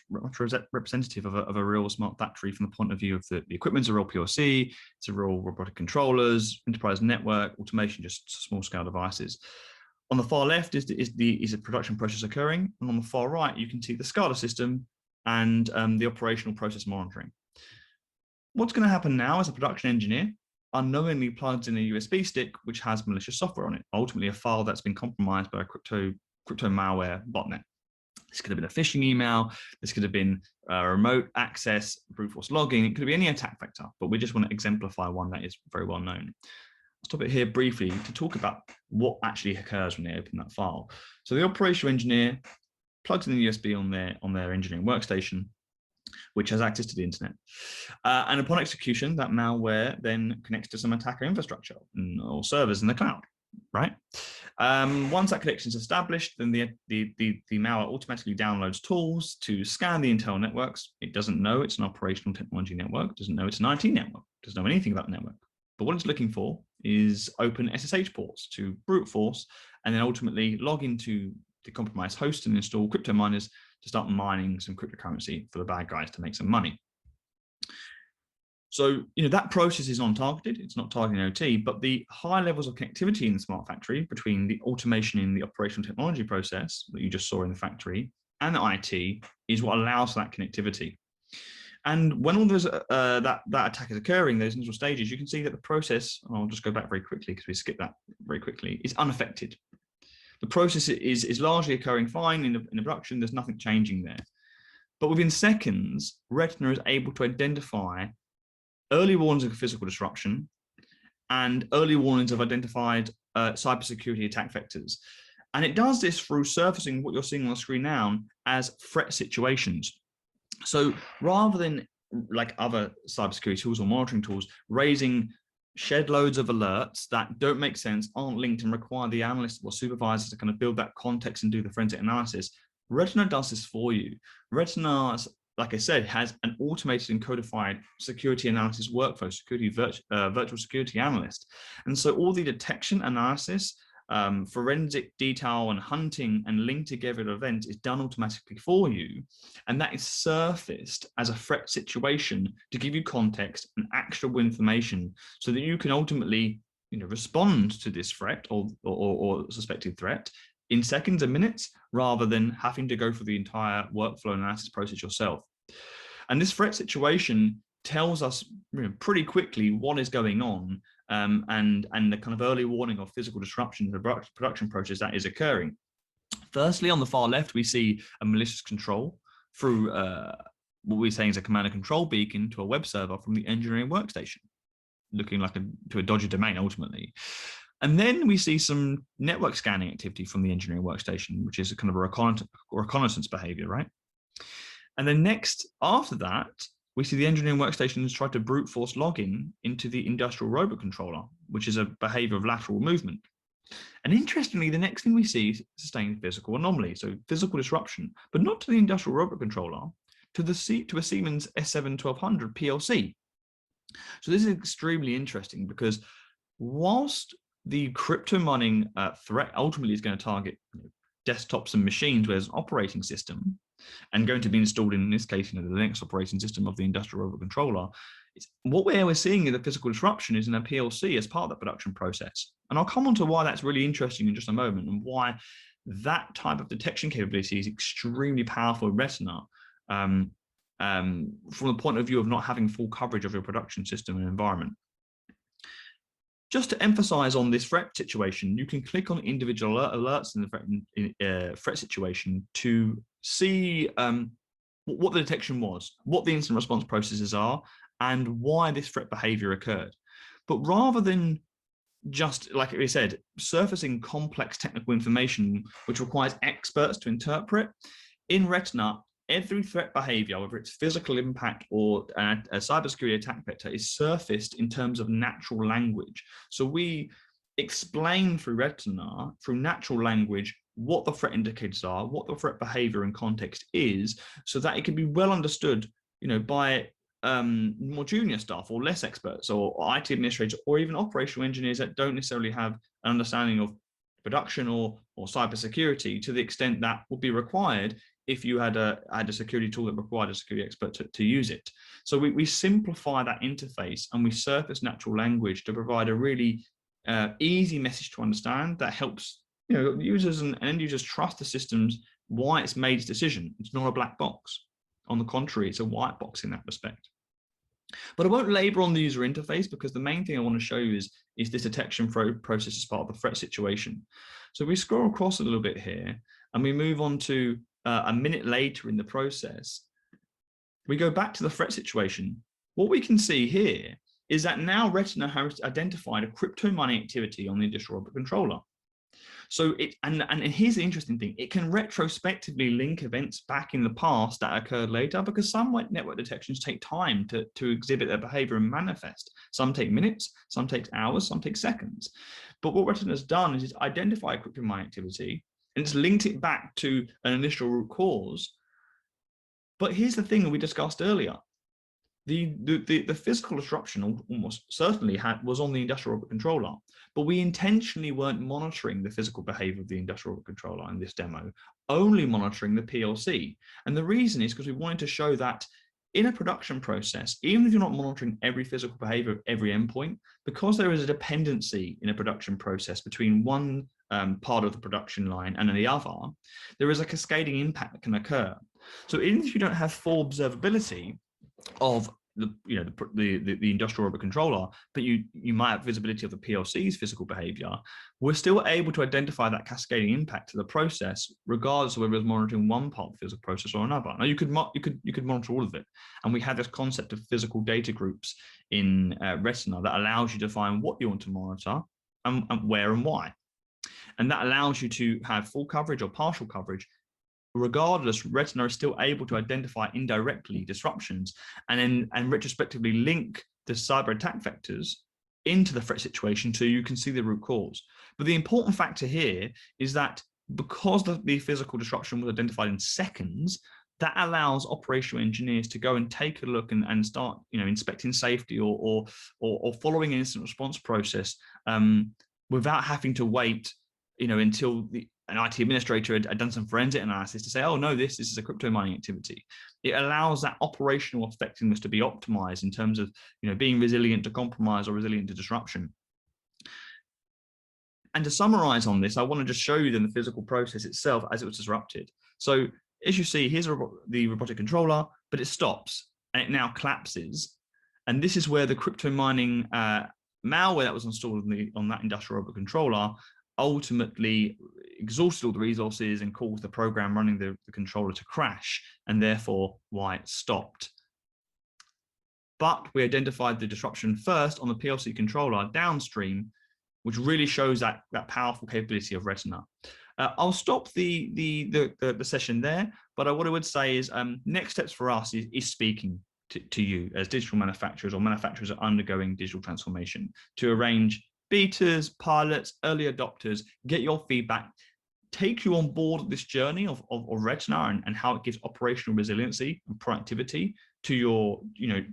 representative of a real smart factory from the point of view of the equipment's a real PLC, it's a real robotic controllers, enterprise network, automation, just small scale devices. On the far left is a production process occurring, and on the far right you can see the SCADA system and the operational process monitoring. What's going to happen now is a production engineer unknowingly plugs in a USB stick which has malicious software on it, ultimately a file that's been compromised by a crypto malware botnet. This could have been a phishing email, this could have been remote access, brute force logging, it could be any attack vector, but we just want to exemplify one that is very well known. I'll stop it here briefly to talk about what actually occurs when they open that file. So the operational engineer plugs in the USB on their engineering workstation, which has access to the internet. And upon execution, that malware then connects to some attacker infrastructure or servers in the cloud, right? Once that connection is established, then the malware automatically downloads tools to scan the internal networks. It doesn't know it's an operational technology network, doesn't know it's an IT network, doesn't know anything about the network. But what it's looking for is open SSH ports to brute force, and then ultimately log into the compromised host and install crypto miners to start mining some cryptocurrency for the bad guys to make some money. So, that process is non-targeted, it's not targeting OT, but the high levels of connectivity in the smart factory between the automation in the operational technology process that you just saw in the factory and the IT is what allows for that connectivity. And when all those that attack is occurring, those initial stages, you can see that the process, and I'll just go back very quickly because we skipped that very quickly, is unaffected. The process is largely occurring fine in the production. There's nothing changing there. But within seconds, Retina is able to identify early warnings of physical disruption and early warnings of identified cybersecurity attack vectors. And it does this through surfacing what you're seeing on the screen now as threat situations. So rather than like other cybersecurity tools or monitoring tools, raising shed loads of alerts that don't make sense, aren't linked, and require the analyst or supervisors to kind of build that context and do the forensic analysis, Retina does this for you. Retina, like I said, has an automated and codified security analysis workflow, virtual security analyst. And so all the detection analysis, forensic detail and hunting and linked together events is done automatically for you. And that is surfaced as a threat situation to give you context and actionable information so that you can ultimately respond to this threat or suspected threat in seconds and minutes, rather than having to go through the entire workflow analysis process yourself. And this threat situation tells us pretty quickly what is going on, and the kind of early warning of physical disruption in the production process that is occurring. Firstly, on the far left, we see a malicious control through what we're saying is a command and control beacon to a web server from the engineering workstation, looking like to a dodgy domain ultimately. And then we see some network scanning activity from the engineering workstation, which is a kind of a reconnaissance behavior, right? And then next, after that, we see the engineering workstations try to brute force login into the industrial robot controller, which is a behavior of lateral movement. And interestingly, the next thing we see is sustained physical anomaly, so physical disruption, but not to the industrial robot controller, to a Siemens S7-1200 PLC. So this is extremely interesting because whilst the crypto mining threat ultimately is going to target desktops and machines where there's an operating system and going to be installed in this case, the Linux operating system of the industrial robot controller, what we're seeing in the physical disruption is in a PLC as part of the production process. And I'll come on to why that's really interesting in just a moment and why that type of detection capability is extremely powerful in Retina from the point of view of not having full coverage of your production system and environment. Just to emphasize on this threat situation, you can click on individual alerts in the threat situation to see what the detection was, what the incident response processes are, and why this threat behavior occurred. But rather than just, like we said, surfacing complex technical information which requires experts to interpret, in Retina, every threat behavior, whether it's physical impact or a cybersecurity attack vector, is surfaced in terms of natural language. So we explain through Retina, through natural language, what the threat indicators are, what the threat behavior and context is, so that it can be well understood, by more junior staff or less experts or IT administrators or even operational engineers that don't necessarily have an understanding of production or cybersecurity to the extent that would be required if you had a security tool that required a security expert to use it. So we simplify that interface and we surface natural language to provide a really easy message to understand that helps users and end users trust the systems, why it's made its decision. It's not a black box. On the contrary, it's a white box in that respect. But I won't labor on the user interface because the main thing I want to show you is this detection process as part of the threat situation. So we scroll across a little bit here and we move on to a minute later in the process. We go back to the threat situation. What we can see here is that now Retina has identified a crypto mining activity on the industrial robot controller. So and here's the interesting thing, it can retrospectively link events back in the past that occurred later, because some network detections take time to exhibit their behavior and manifest. Some take minutes, some take hours, some take seconds. But what Retina has done is it's identified crypto mining activity and it's linked it back to an initial root cause. But here's the thing that we discussed earlier. The physical disruption almost certainly was on the industrial robot controller, but we intentionally weren't monitoring the physical behavior of the industrial robot controller in this demo, only monitoring the PLC. And the reason is because we wanted to show that in a production process, even if you're not monitoring every physical behavior of every endpoint, because there is a dependency in a production process between one part of the production line and the other, there is a cascading impact that can occur. So even if you don't have full observability of the industrial robot controller, but you might have visibility of the PLC's physical behavior, we're still able to identify that cascading impact to the process, regardless of whether it's monitoring one part of the physical process or another. Now you could monitor all of it, and we have this concept of physical data groups in Retina that allows you to find what you want to monitor and where and why, and that allows you to have full coverage or partial coverage. Regardless, Retina is still able to identify indirectly disruptions and retrospectively link the cyber attack vectors into the threat situation so you can see the root cause. But the important factor here is that because the physical disruption was identified in seconds, that allows operational engineers to go and take a look and start inspecting safety or following an incident response process without having to wait until an IT administrator had done some forensic analysis to say, oh no, this is a crypto mining activity. It allows that operational effectiveness to be optimized in terms of being resilient to compromise or resilient to disruption. And to summarize on this, I want to just show you then the physical process itself as it was disrupted. So as you see, here's the robotic controller, but it stops and it now collapses. And this is where the crypto mining malware that was installed on that industrial robot controller ultimately exhausted all the resources and caused the program running the controller to crash, and therefore why it stopped. But we identified the disruption first on the PLC controller downstream, which really shows that powerful capability of Retina. I'll stop the session there, but what I would say is next steps for us is speaking to you as digital manufacturers or manufacturers are undergoing digital transformation to arrange betas, pilots, early adopters, get your feedback, take you on board this journey of Retina and how it gives operational resiliency and productivity to your,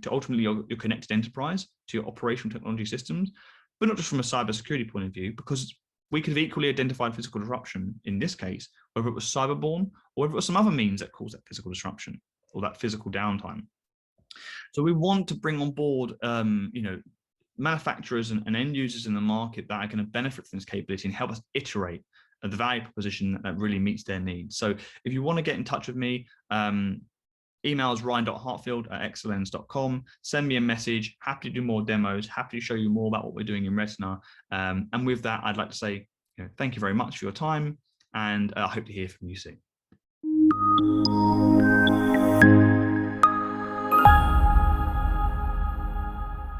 to ultimately your connected enterprise, to your operational technology systems, but not just from a cybersecurity point of view, because we could have equally identified physical disruption in this case, whether it was cyberborne or whether it was some other means that caused that physical disruption or that physical downtime. So we want to bring on board, manufacturers and end users in the market that are going to benefit from this capability and help us iterate the value proposition that really meets their needs. So if you want to get in touch with me, email is ryan.hartfield@exalens.com. Send me a message. Happy to do more demos. Happy to show you more about what we're doing in Retina. And with that, I'd like to say thank you very much for your time, and I hope to hear from you soon.